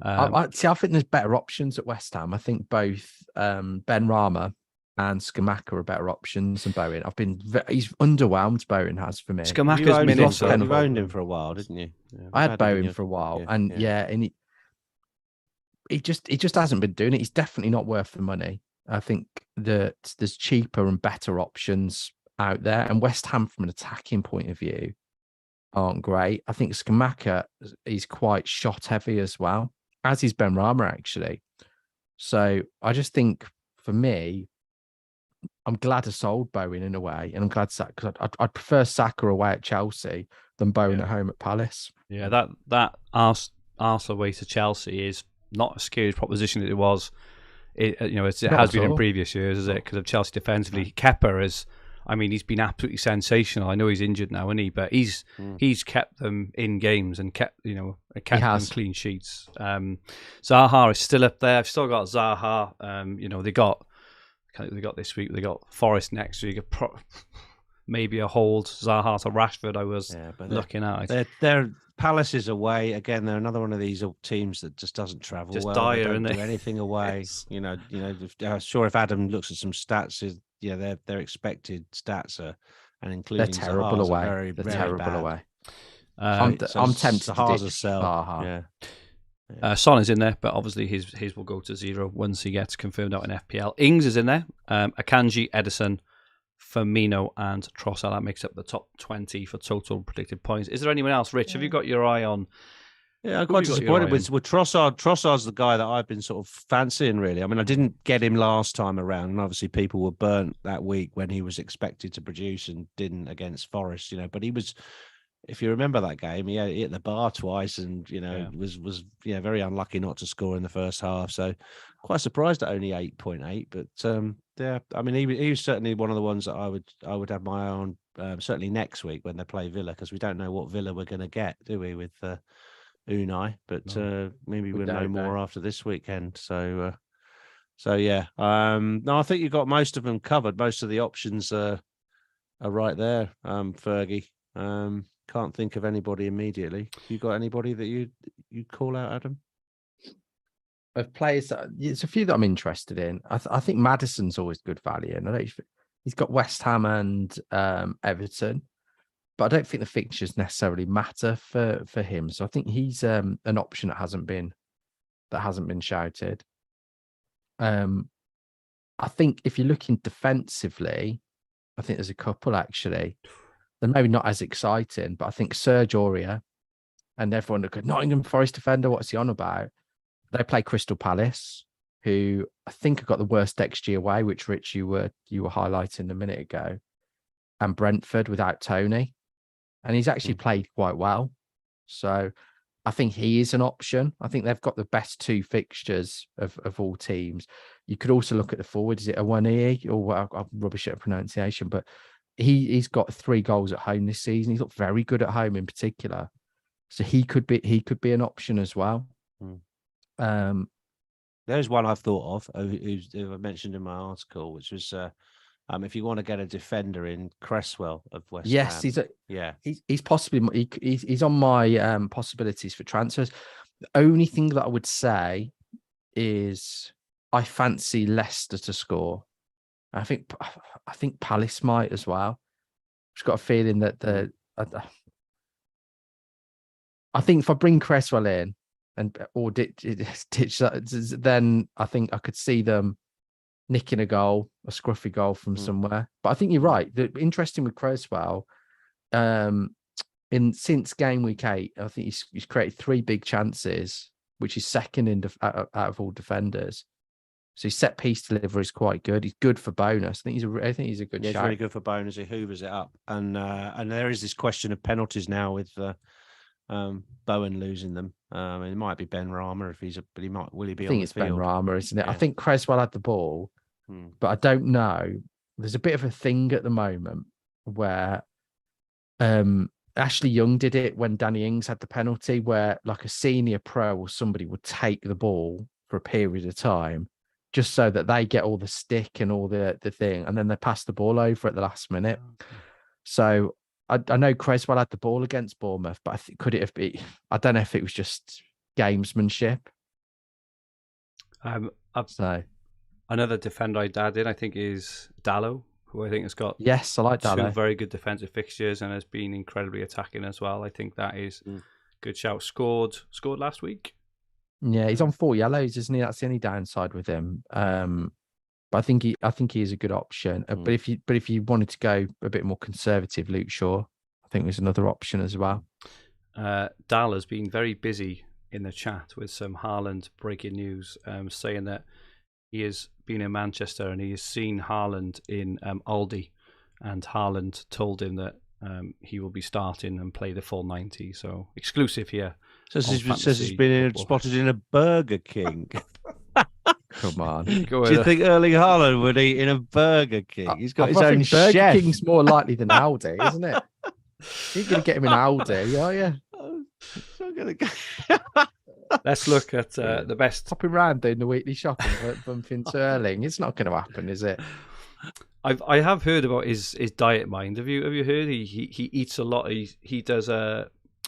I think there's better options at West Ham. I think both Ben Rama and Skamaka are better options than Bowen. He's underwhelmed. Bowen has for me. Skamaka's minutes. You owned him for a while, didn't you? Yeah, I had Bowen for a while, and he just hasn't been doing it. He's definitely not worth the money. I think that there's cheaper and better options out there, and West Ham from an attacking point of view aren't great. I think Skamaka is quite shot heavy as well, as is Ben Rama actually. So I just think for me, I'm glad I sold Bowen in a way, and I'm glad because I'd prefer Saka away at Chelsea than Bowen at home at Palace. Yeah, that Arsenal away to Chelsea is not a scary proposition that it was. It has been in previous years, is it? Because of Chelsea defensively, Kepa he's been absolutely sensational. I know he's injured now, isn't he? But he's kept them in games and kept them clean sheets. Zaha is still up there. I've still got Zaha. They got this week. They got Forest next week. Maybe a hold Zaha to Rashford. I was looking at. They're Palace is away again. They're another one of these teams that just doesn't travel just well. Dire, they don't do they? anything away. Sure. If Adam looks at some stats, their expected stats are, and including they're terrible Zaha's away. They're terrible bad. away. I'm tempted Zaha's to a sell. Zaha. Son is in there, but obviously his will go to 0 once he gets confirmed out in FPL. Ings is in there. Akanji, Edison, Firmino and Trossard. That makes up the top 20 for total predicted points. Is there anyone else? Rich, have you got your eye on? Yeah, I'm quite disappointed with Trossard. Trossard's the guy that I've been sort of fancying, really. I mean, I didn't get him last time around, and obviously people were burnt that week when he was expected to produce and didn't against Forest, but he was, if you remember that game, he hit the bar twice and, was very unlucky not to score in the first half. So quite surprised at only 8.8, but I mean, he was certainly one of the ones that I would have my eye on, certainly next week when they play Villa, because we don't know what Villa we're going to get, do we, with Unai? But maybe we'll know more after this weekend. So yeah. No, I think you've got most of them covered. Most of the options are right there, Fergie. Can't think of anybody immediately. You got anybody that you'd call out, Adam? Of players, it's a few that I'm interested in. I think Maddison's always good value, and he's got West Ham and Everton, but I don't think the fixtures necessarily matter for him. So I think he's an option that hasn't been shouted. I think if you're looking defensively, I think there's a couple actually. They're maybe not as exciting, but I think Serge Aurier and everyone look at Nottingham Forest defender. What's he on about? They play Crystal Palace, who I think have got the worst XG away, which Rich you were highlighting a minute ago, and Brentford without Tony, and he's actually played quite well. So I think he is an option. I think they've got the best two fixtures of all teams. You could also look at the forward. Is it Awoniyi or I'm rubbish at pronunciation, but he's got 3 goals at home this season. He's looked very good at home in particular. So he could be an option as well. There's one I've thought of, who I mentioned in my article, which was if you want to get a defender in, Cresswell of West Ham. He's possibly he's on my possibilities for transfers. The only thing that I would say is I fancy Leicester to score. I think Palace might as well. I've just got a feeling that I think if I bring Cresswell in or ditch that, then I think I could see them nicking a scruffy goal from somewhere. But I think you're right. Interesting with Cresswell, since game week 8, I think he's created 3 big chances, which is second out of all defenders. So his set piece delivery is quite good. He's good for bonus. I think he's a good shout. He's very good for bonus. He hoovers it up, and there is this question of penalties now with Bowen losing them. It might be Ben Rama will he be? I think on it's the field? Ben Rama, isn't it? Yeah. I think Cresswell had the ball, but I don't know. There's a bit of a thing at the moment where Ashley Young did it when Danny Ings had the penalty, where like a senior pro or somebody would take the ball for a period of time just so that they get all the stick and all the thing, and then they pass the ball over at the last minute. Okay. So I know Creswell had the ball against Bournemouth, but could it have been? I don't know if it was just gamesmanship. So another defender I'd add in, I think, is Dallo, who I think has got yes, I like two Dallo. very good defensive fixtures and has been incredibly attacking as well. I think that is good shout. Scored last week. Yeah, he's on 4 yellows, isn't he? That's the only downside with him. But I think he is a good option. But if you wanted to go a bit more conservative, Luke Shaw, I think there's another option as well. Dal has been very busy in the chat with some Haaland breaking news, saying that he has been in Manchester and he has seen Haaland in Aldi, and Haaland told him that he will be starting and play the full 90. So exclusive here. Says he's been spotted in a Burger King. Come on. Do you think Erling Haaland would eat in a Burger King? He's got his own Burger chef. King's more likely than Aldi, isn't it? You're going to get him in Aldi, are you? Let's look at the best. Popping round doing the weekly shopping, bumping into Erling. It's not going to happen, is it? I have heard about his diet mind. Have you heard? He eats a lot. He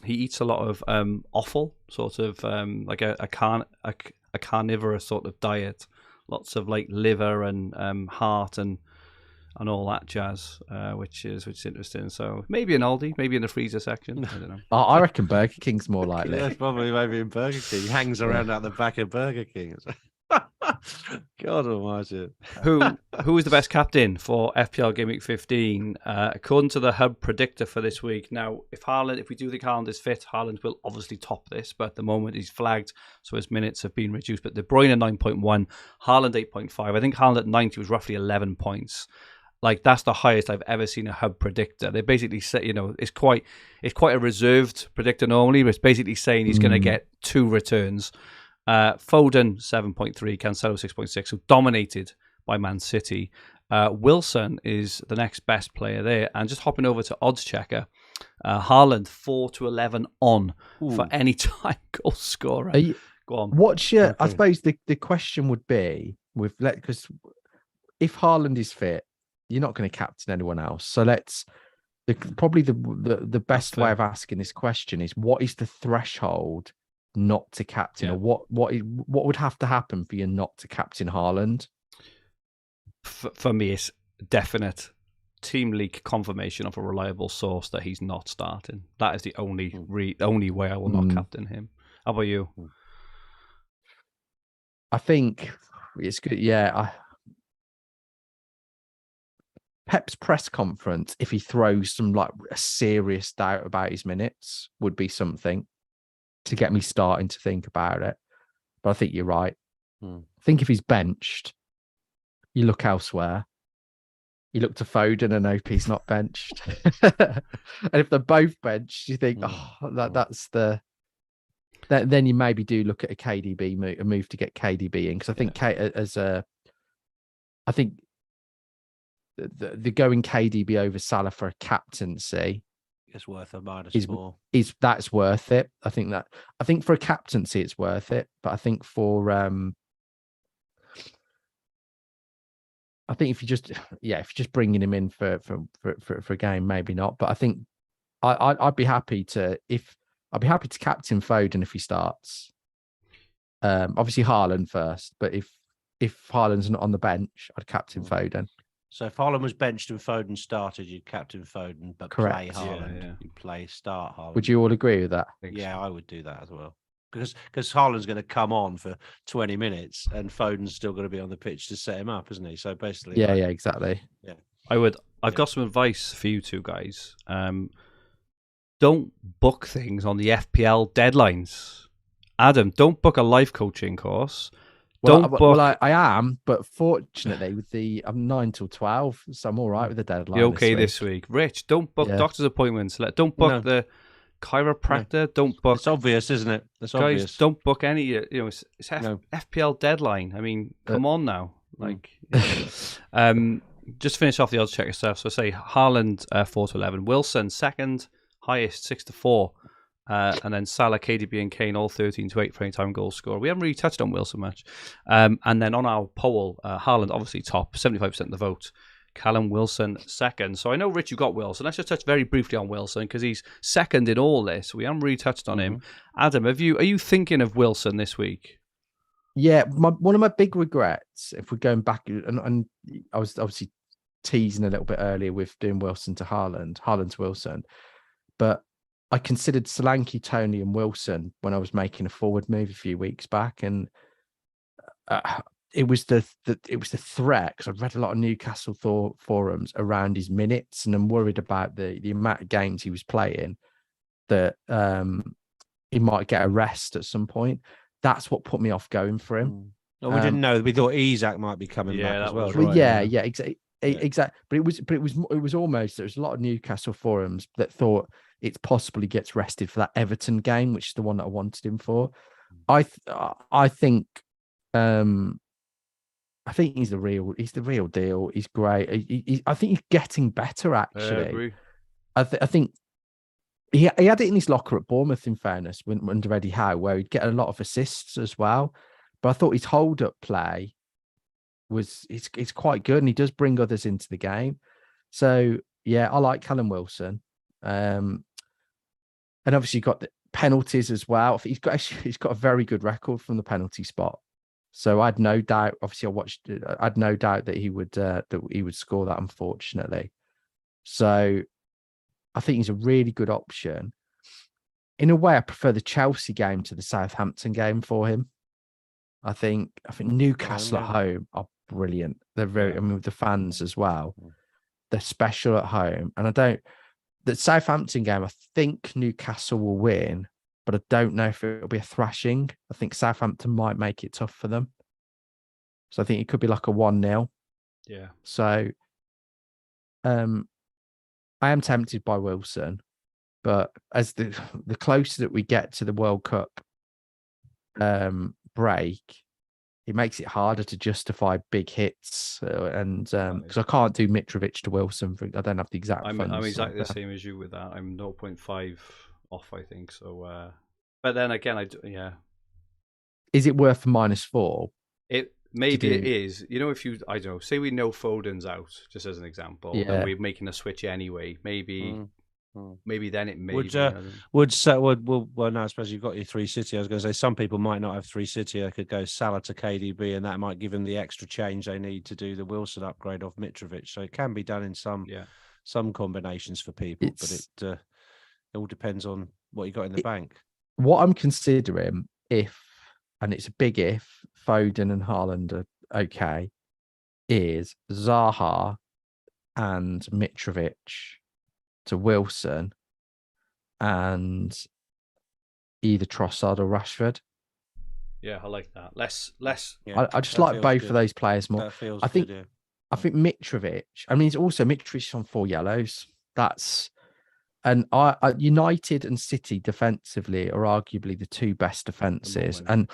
eats a lot of offal, sort of like a carnivorous sort of diet. Lots of like liver and heart and all that jazz, which is interesting. So maybe in Aldi, maybe in the freezer section. I don't know. I reckon Burger King's more likely. Yeah, probably maybe in Burger King. He hangs around out the back of Burger King. God almighty. Who is the best captain for FPL Gameweek 15? According to the Hub predictor for this week. Now, if we do think Haaland is fit, Haaland will obviously top this, but at the moment he's flagged, so his minutes have been reduced. But De Bruyne 9.1, Haaland 8.5. I think Haaland at 90 was roughly 11 points. Like, that's the highest I've ever seen a Hub predictor. They basically say, it's quite a reserved predictor normally, but it's basically saying he's going to get 2 returns. Foden 7.3, Cancelo 6.6, so dominated by Man City. Wilson is the next best player there, and just hopping over to Odds Checker, Haaland 4 to 11 on for any time goal scorer. Go on. What's your? Okay. I suppose the question would be because if Haaland is fit, you're not going to captain anyone else. So probably the best way of asking this question is, what is the threshold not to captain, or what would have to happen for you not to captain Haaland? For me, it's definite team leak confirmation of a reliable source that he's not starting. That is the only way I will not captain him. How about you? I think it's good. Yeah, Pep's press conference, if he throws some like a serious doubt about his minutes, would be something to get me starting to think about it. But I think you're right. I think if he's benched, you look elsewhere. You look to Foden and hope he's not benched. And if they're both benched, you think, that's the... Then you maybe do look at a KDB move, a move to get KDB in. Because I think I think the going KDB over Salah for a captaincy, it's worth a -4. That's worth it. I think for a captaincy it's worth it, but I think for if you're just bringing him in for a game, maybe not. But I think I'd be happy to captain Foden if he starts. Obviously Haaland first, but if Haaland's not on the bench, I'd captain Foden. So if Haaland was benched and Foden started, you'd captain Foden, but correct. Play Haaland. You'd start Haaland. Would you all agree with that? Yeah, I would do that as well. Because Haaland's going to come on for 20 minutes and Foden's still going to be on the pitch to set him up, isn't he? So basically... Yeah, exactly. Yeah. I've got some advice for you two guys. Don't book things on the FPL deadlines. Adam, don't book a life coaching course. I am, but fortunately, I'm 9 till 12, so I'm all right with the deadline. You're okay this week. Rich, don't book doctor's appointments. Don't book the chiropractor. No. Don't book. It's obvious, isn't it? It's guys, obvious. Don't book any. It's FPL deadline. I mean, come on now. Just finish off the odds checker stuff. So say Haaland 4 to 11, Wilson second, highest 6-4. And then Salah, KDB, and Kane all 13-8 for any-time goal scorer. We haven't really touched on Wilson much. And then on our poll, Haaland obviously top, 75% of the vote. Callum Wilson second. So I know, Rich, you got Wilson. Let's just touch very briefly on Wilson because he's second in all this. We haven't really touched on him. Adam, are you thinking of Wilson this week? Yeah, one of my big regrets, if we're going back, and I was obviously teasing a little bit earlier with doing Wilson to Haaland to Wilson, but I considered Solanke, Tony, and Wilson when I was making a forward move a few weeks back, and it was the threat, because I've read a lot of Newcastle forums around his minutes, and I'm worried about the amount of games he was playing, that he might get a rest at some point. That's what put me off going for him. Well, we didn't know. We thought Isak might be coming back as well. Right, yeah, exactly. Exactly. But it was almost, there was a lot of Newcastle forums that thought it's possible he gets rested for that Everton game, which is the one that I wanted him for. I think he's the real deal. He's great. I think he's getting better, actually. I agree. I think he had it in his locker at Bournemouth, in fairness, under Eddie Howe, where he'd get a lot of assists as well. But I thought his hold-up play it's quite good, and he does bring others into the game. So yeah, I like Callum Wilson. And obviously got the penalties as well. He's got a very good record from the penalty spot. So I had no doubt. Obviously, I had no doubt that he would score that, unfortunately. So I think he's a really good option. In a way, I prefer the Chelsea game to the Southampton game for him. I think Newcastle at home are brilliant. They're with the fans as well. They're special at home. And the Southampton game, I think Newcastle will win, but I don't know if it'll be a thrashing. I think Southampton might make it tough for them. So I think it could be like a 1-0. Yeah. So I am tempted by Wilson, but as the closer that we get to the World Cup break, it makes it harder to justify big hits, and because I can't do Mitrovic to Wilson, I don't have the exact funds. I'm exactly the same as you with that. I'm 0.5 off, I think. So, but then again, is it worth -4? It is. You know, if you, I don't know, say we know Foden's out, just as an example, and we're making a switch anyway. Maybe then it may well, no, I suppose you've got your 3 City. I was going to say some people might not have 3 City. I could go Salah to KDB, and that might give them the extra change they need to do the Wilson upgrade off Mitrovic. So it can be done in some combinations for people, but it all depends on what you got in the bank. What I'm considering, and it's a big if, Foden and Haaland are okay, is Zaha and Mitrovic to Wilson and either Trossard or Rashford. Yeah, I like that. Less. Yeah, I just like both of those players more. I think Mitrovic. I mean, Mitrovic on 4 yellows. And United and City defensively are arguably the 2 best defenses. And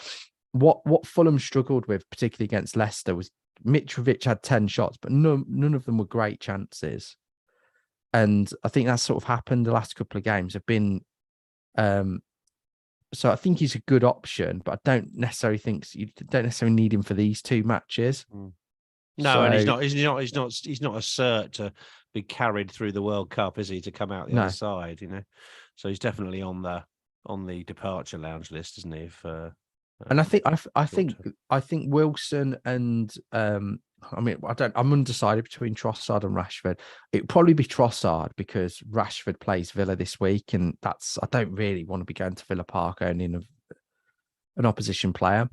what Fulham struggled with, particularly against Leicester, was Mitrovic had 10 shots, but none of them were great chances. And I think that's sort of happened the last couple of games. Have been, so I think he's a good option, but I don't necessarily think you don't necessarily need him for these 2 matches. No, and he's not a cert to be carried through the World Cup, is he? To come out the other side, you know. So he's definitely on the departure lounge list, isn't he? And I think Wilson and I'm undecided between Trossard and Rashford. It'd probably be Trossard because Rashford plays Villa this week, and I don't really want to be going to Villa Park owning an opposition player.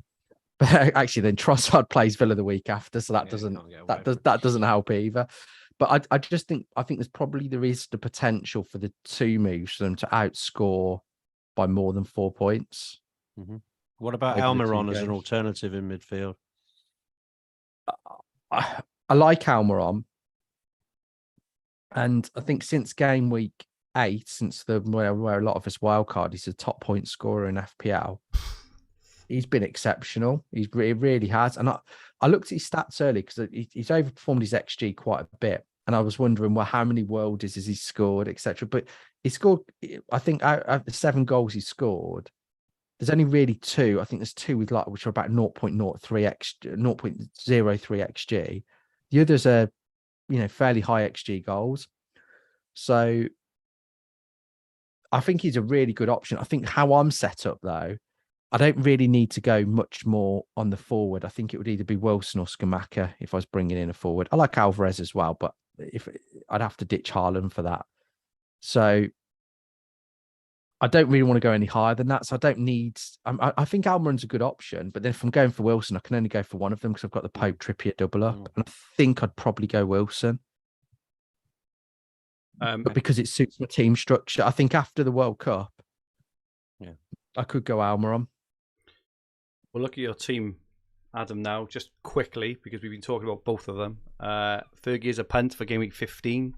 But actually, then Trossard plays Villa the week after, so that doesn't help either. But I think there is the potential for the 2 moves for them to outscore by more than 4 points. Mm-hmm. What about Almiron as an alternative in midfield? I like Almiron, and I think since game week 8, where a lot of us wildcard, he's a top point scorer in FPL. He's been exceptional. He really has. And I looked at his stats early because he's overperformed his XG quite a bit. And I was wondering, well, how many worldies has he scored, etc. But he scored, I think, out of the 7 goals he scored, there's only really 2. I think there's 2 with like which are about 0.03 x 0.03 xg. The others are, fairly high xg goals. So I think he's a really good option. I think how I'm set up though, I don't really need to go much more on the forward. I think it would either be Wilson or Skamaka if I was bringing in a forward. I like Alvarez as well, but if I'd have to ditch Haaland for that. So I don't really want to go any higher than that. So I don't need. I think Almiron's a good option, but then if I'm going for Wilson, I can only go for one of them because I've got the Pope Trippier double up, and I think I'd probably go Wilson. But because it suits my team structure, I think after the World Cup, I could go Almiron. We'll look at your team, Adam, now, just quickly, because we've been talking about both of them. Fergie is a punt for Gameweek 15.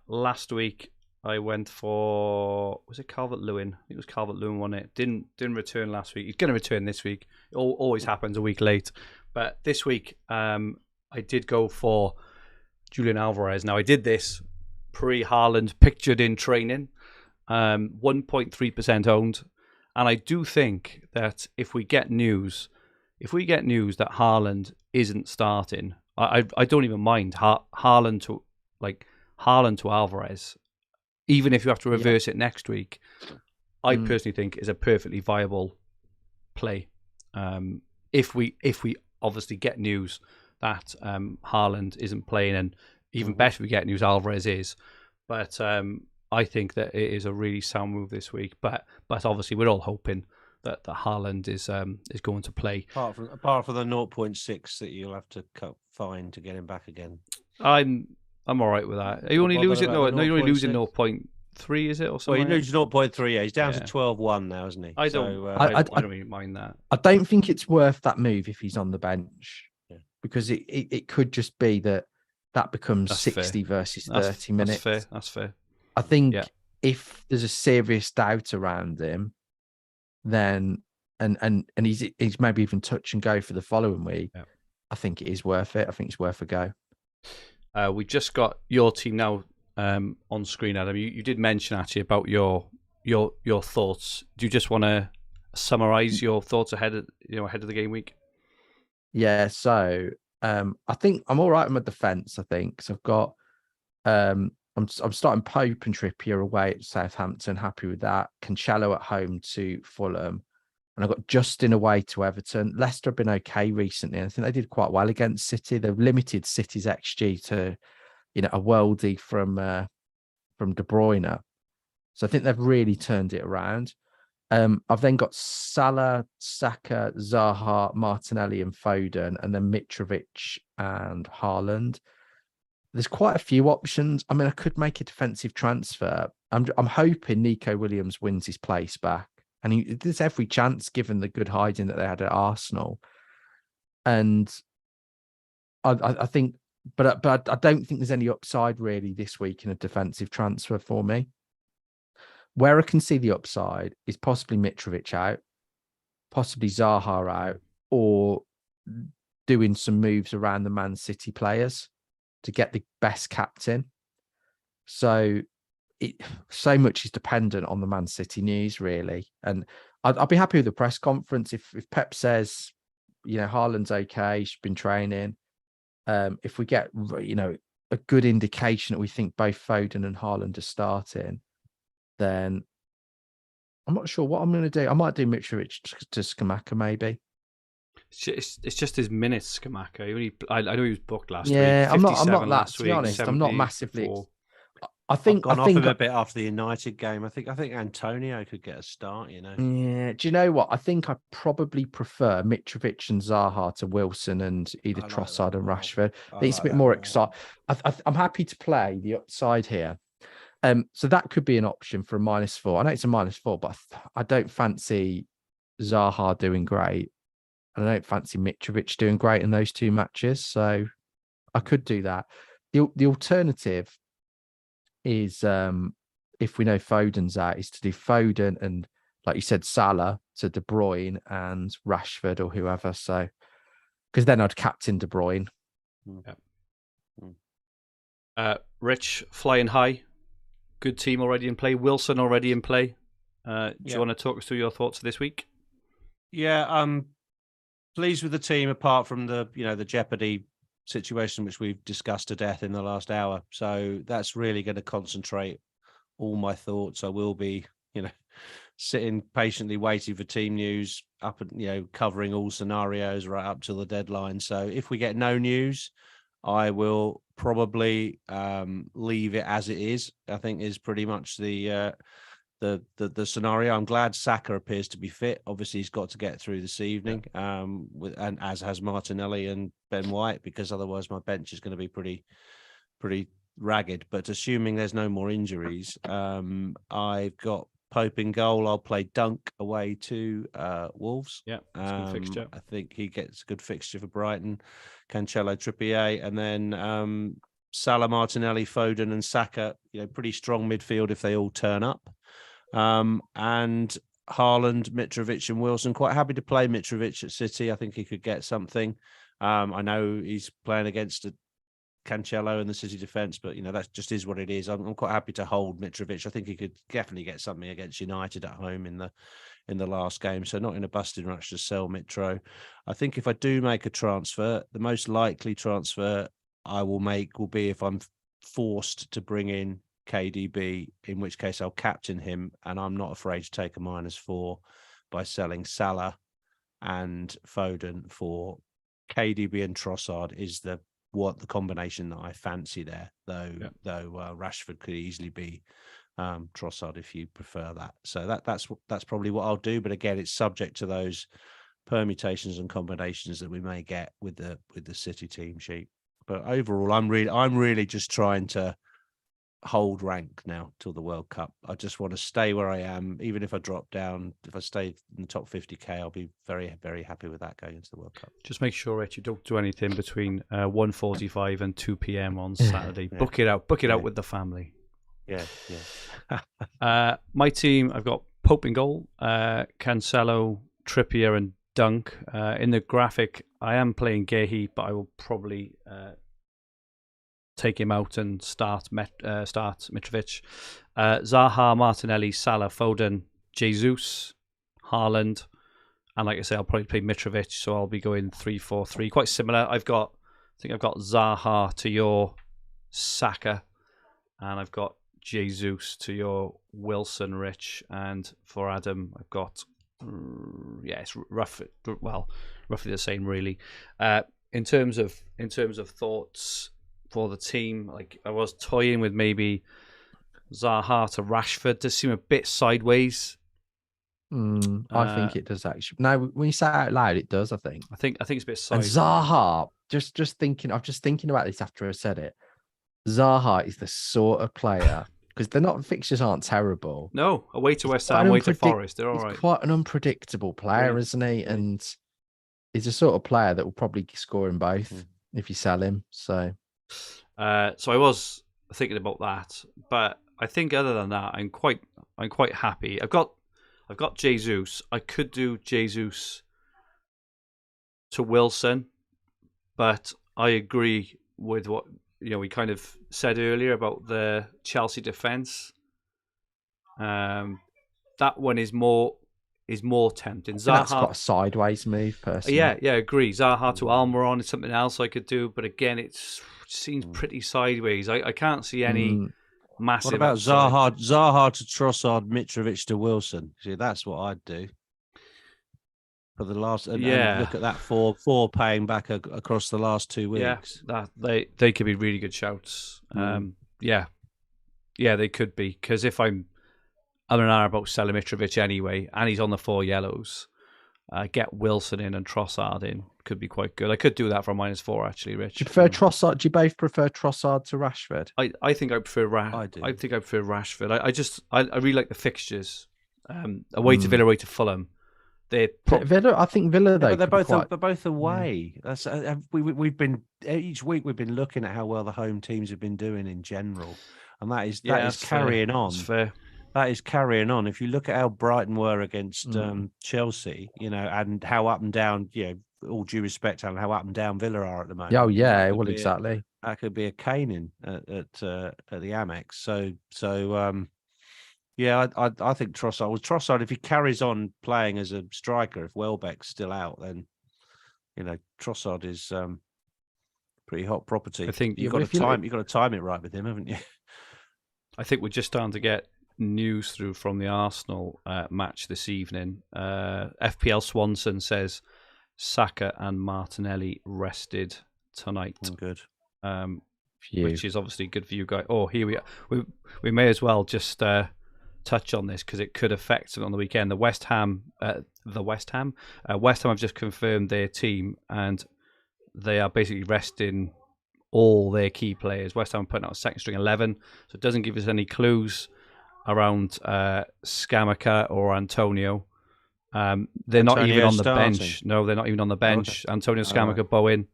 Last week, I went for, was it Calvert-Lewin? I think it was Calvert-Lewin won it. Didn't return last week. He's going to return this week. It always happens a week late. But this week, I did go for Julian Alvarez. Now, I did this pre-Haaland, pictured in training, 1.3% owned. And I do think that if we get news that Haaland isn't starting, I don't even mind Haaland to Alvarez, even if you have to reverse it next week. I personally think is a perfectly viable play. If we obviously get news that Haaland isn't playing, and even better if we get news Alvarez is, but I think that it is a really sound move this week. But obviously we're all hoping that Haaland is going to play. Apart from the 0.6 that you'll have to fine to get him back again. I'm all right with that. Are you only losing? No, you're only losing 0.3, is it, or something? Well, he loses 0.3. Yeah, he's down to 12-1 now, isn't he? I don't really mind that. I don't think it's worth that move if he's on the bench, because it could just be that becomes That's 60 fair. versus 30 minutes. That's fair. I think if there's a serious doubt around him, then and he's maybe even touch and go for the following week, I think it is worth it. I think it's worth a go. We just got your team now on screen, Adam. You did mention actually about your thoughts. Do you just want to summarize your thoughts ahead of the game week? Yeah, so I think I'm all right on my defense. I think so. I've got I'm starting Pope and Trippier away at Southampton. Happy with that. Cancelo at home to Fulham, and I've got Justin away to Everton. Leicester have been okay recently. I think they did quite well against City. They've limited City's XG to a worldie from De Bruyne, so I think they've really turned it around. I've then got Salah, Saka, Zaha, Martinelli, and Foden, and then Mitrovic and Haaland. There's quite a few options. I mean, I could make a defensive transfer. I'm hoping Nico Williams wins his place back, and there's every chance given the good hiding that they had at Arsenal. And I think, but I don't think there's any upside really this week in a defensive transfer for me. Where I can see the upside is possibly Mitrovic out, possibly Zaha out, or doing some moves around the Man City players to get the best captain. So so much is dependent on the Man City news, really. And I'd be happy with the press conference if Pep says, Haaland's okay, he's been training. If we get, a good indication that we think both Foden and Haaland are starting, then I'm not sure what I'm going to do. I might do Mitrovic to Skamaka, maybe. It's just his minutes, Skamaka. I know he was booked last week. Yeah, I'm not that, last to be honest. I'm not massively. Before. I think I've gone off him a bit after the United game. I think Antonio could get a start. Yeah. Do you know what? I think I probably prefer Mitrovic and Zaha to Wilson and either Trossard and Rashford. I think it's a bit more exciting. I'm happy to play the upside here. So that could be an option for a -4. I know it's a -4, but I don't fancy Zaha doing great. And I don't fancy Mitrovic doing great in those 2 matches. So I could do that. The alternative is, if we know Foden's out, is to do Foden and, like you said, Salah to De Bruyne and Rashford or whoever. So, because then I'd captain De Bruyne. Yeah. Rich, flying high. Good team already in play. Wilson already in play. Do you want to talk us through your thoughts this week? Yeah, I'm pleased with the team apart from the jeopardy situation which we've discussed to death in the last hour. So that's really going to concentrate all my thoughts. I will be, sitting patiently waiting for team news up and covering all scenarios right up till the deadline. So if we get no news, I will probably leave it as it is. I think is pretty much the scenario. I'm glad Saka appears to be fit. Obviously, he's got to get through this evening, and as has Martinelli and Ben White, because otherwise my bench is going to be pretty ragged. But assuming there's no more injuries, I've got Pope in goal. I'll play Dunk away to Wolves. Yeah, that's a good fixture. I think he gets a good fixture for Brighton. Cancelo, Trippier, and then Salah, Martinelli, Foden, and Saka. Pretty strong midfield if they all turn up. And Haaland, Mitrovic, and Wilson. Quite happy to play Mitrovic at City. I think he could get something. I know he's playing against Cancelo in the City defence, but that just is what it is. I'm quite happy to hold Mitrovic. I think he could definitely get something against United at home in the last game. So not in a busting rush to sell Mitro. I think if I do make a transfer, the most likely transfer I will make will be if I'm forced to bring in KDB, in which case I'll captain him, and I'm not afraid to take a -4 by selling Salah and Foden for KDB and Trossard is the combination that I fancy there, though Rashford could easily be Trossard if you prefer that. So that's probably what I'll do, but again, it's subject to those permutations and combinations that we may get with the City team sheet. But overall, I'm really just trying to hold rank now till the World Cup. I just want to stay where I am, even if I drop down. If I stay in the top 50k, I'll be very, very happy with that going into the World Cup. Just make sure, Rich, you don't do anything between 1:45 and 2 p.m. on Saturday. Yeah. Book it out with the family. Yeah. My team, I've got Pope in goal, Cancelo, Trippier, and Dunk. In the graphic, I am playing Gehi, but I will probably take him out and start Mitrovic. Zaha, Martinelli, Salah, Foden, Jesus, Haaland, and like I say, I'll probably play Mitrovic, so I'll be going 3-4-3, quite similar. I think I've got Zaha to your Saka, and I've got Jesus to your Wilson, Rich, and for Adam, I've got it's roughly the same, really. In terms of thoughts for the team, like I was toying with maybe Zaha to Rashford. Does seem a bit sideways. I think it does actually. No, when you say it out loud, it does. I think it's a bit sideways. And Zaha, just thinking about this after I said it. Zaha is the sort of player because fixtures aren't terrible. No, away to West Ham, away to Forest, they're all right. He's quite an unpredictable player, isn't he? And he's the sort of player that will probably score in both if you sell him. So I was thinking about that, but I think other than that, I'm quite happy. I've got Jesus. I could do Jesus to Wilson, but I agree with what we kind of said earlier about the Chelsea defense. That one is more tempting. Zaha, that's got a sideways move, personally. Yeah, agree. Zaha to Almiron is something else I could do, but again, it seems pretty sideways. I can't see any massive. What about Zaha to Trossard, Mitrovic to Wilson? See, that's what I'd do for the last. And look at that four paying back across the last 2 weeks. Yeah, that they could be really good shouts. Yeah, they could be, because if I'm an hour about selling Mitrovic anyway, and he's on the 4 yellows, get Wilson in and Trossard in could be quite good. I could do that for -4 actually, Rich. Do you prefer Trossard? Do you both prefer Trossard to Rashford? I think I prefer I do. I think I prefer Rashford. I really like the fixtures. Away to Villa, away to Fulham. Villa, I think Villa though. But they're both away. That's we've been each week we've been looking at how well the home teams have been doing in general, and that is carrying on. That's fair. That is carrying on. If you look at how Brighton were against Chelsea, and how up and down, all due respect, and how up and down Villa are at the moment. Oh yeah, that well could be exactly. that could be a caning at the Amex. So yeah, I think Trossard. Well, Trossard, if he carries on playing as a striker, if Welbeck's still out, then Trossard is pretty hot property. I think you've got to time it right with him, haven't you? I think we're just starting to get news through from the Arsenal match this evening. FPL Swanson says Saka and Martinelli rested tonight. Good. Which is obviously good for you guys. Oh, here we are. We may as well just touch on this because it could affect it on the weekend. West Ham have just confirmed their team, and they are basically resting all their key players. West Ham putting out a second string 11, so it doesn't give us any clues around Scamacca or Antonio. They're not even on the bench. No, they're not even on the bench. Okay. Antonio, Scamacca, Bowen,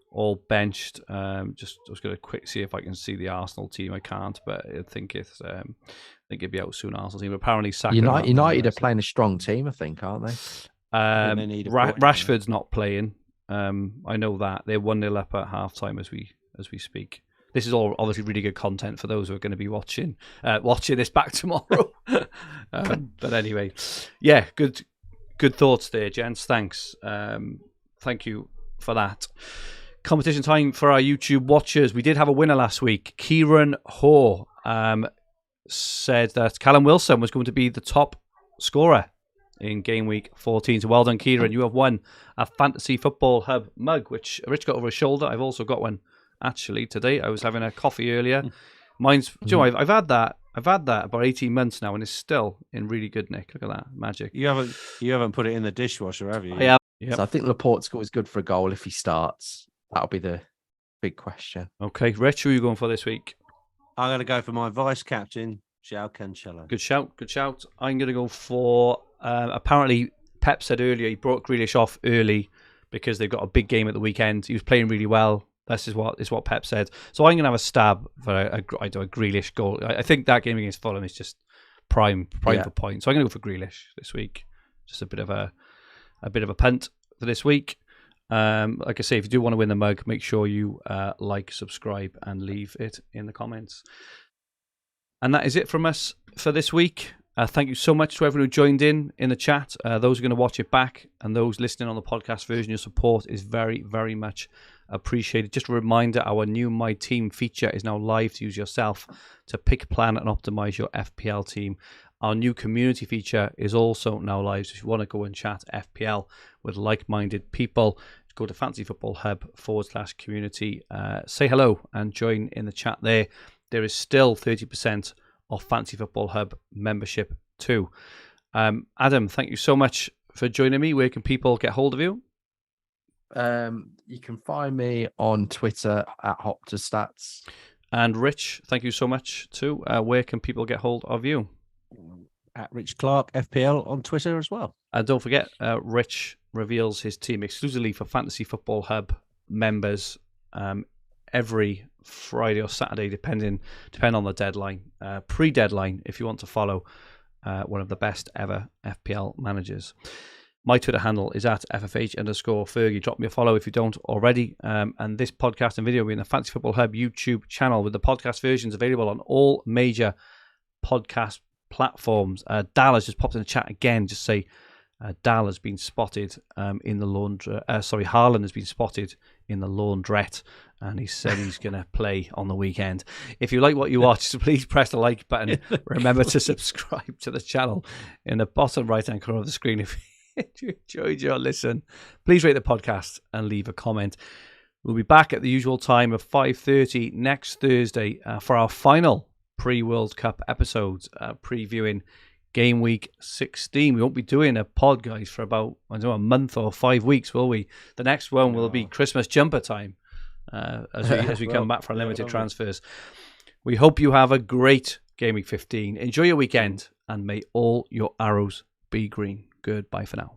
all benched. I was going to quick see if I can see the Arsenal team. I can't, but I think it's. I think it'd be out soon. Arsenal team. But apparently, Saka. United are playing a strong team, I think, aren't they? Rashford's not playing. I know that they're 1-0 up at half time as we speak. This is all obviously really good content for those who are going to be watching this back tomorrow. But anyway, yeah, good thoughts there, gents. Thanks. Thank you for that. Competition time for our YouTube watchers. We did have a winner last week. Kieran Hoare said that Callum Wilson was going to be the top scorer in game week 14. So well done, Kieran. You have won a Fantasy Football Hub mug, which Rich got over his shoulder. I've also got one actually today. I was having a coffee earlier. Mine's, do you know, I've had that about 18 months now, and it's still in really good nick. Look at that magic. You haven't put it in the dishwasher, have you? I have. Yep. So I think Laporte's always good for a goal if he starts. That'll be the big question. Okay, Rich, who are you going for this week? I'm going to go for my vice captain, João Cancelo. Good shout. I'm going to go for. Apparently, Pep said earlier he brought Grealish off early because they've got a big game at the weekend. He was playing really well. This is what Pep said. So I'm going to have a stab for a Grealish goal. I think that game against Fulham is just prime for points. So I'm going to go for Grealish this week. Just a bit of a punt for this week. Like I say, if you do want to win the mug, make sure you like, subscribe, and leave it in the comments. And that is it from us for this week. Thank you so much to everyone who joined in the chat. Those who are going to watch it back and those listening on the podcast version, your support is very, very much appreciated. Just a reminder, our new My Team feature is now live to use yourself to pick, plan, and optimize your FPL team. Our new community feature is also now live. So if you want to go and chat FPL with like-minded people, go to fantasyfootballhub/community, say hello and join in the chat there. There is still 30% off Fantasy Football Hub membership too. Adam, thank you so much for joining me. Where can people get hold of you? You can find me on Twitter at Hopta Stats. And Rich, thank you so much too. Where can people get hold of you? At Rich Clarke FPL on Twitter as well. And don't forget, Rich reveals his team exclusively for Fantasy Football Hub members every Friday or Saturday, depending on the deadline. Pre-deadline, if you want to follow one of the best ever FPL managers. My Twitter handle is at FFH_Fergie. Drop me a follow if you don't already. And this podcast and video will be in the Fantasy Football Hub YouTube channel with the podcast versions available on all major podcast platforms. Dal has just popped in the chat again. Just say Dal has been spotted in the Haaland has been spotted in the laundrette, and he said he's going to play on the weekend. If you like what you watch, please press the like button. Remember to subscribe to the channel in the bottom right-hand corner of the screen. If you enjoyed your listen, please rate the podcast and leave a comment. We'll be back at the usual time of 5:30 next Thursday for our final pre-World Cup episodes, previewing Game Week 16. We won't be doing a pod, guys, for about a month or 5 weeks, will we? The next one will be Christmas jumper time as we come back for unlimited transfers. We hope you have a great Game Week 15. Enjoy your weekend, and may all your arrows be green. Goodbye for now.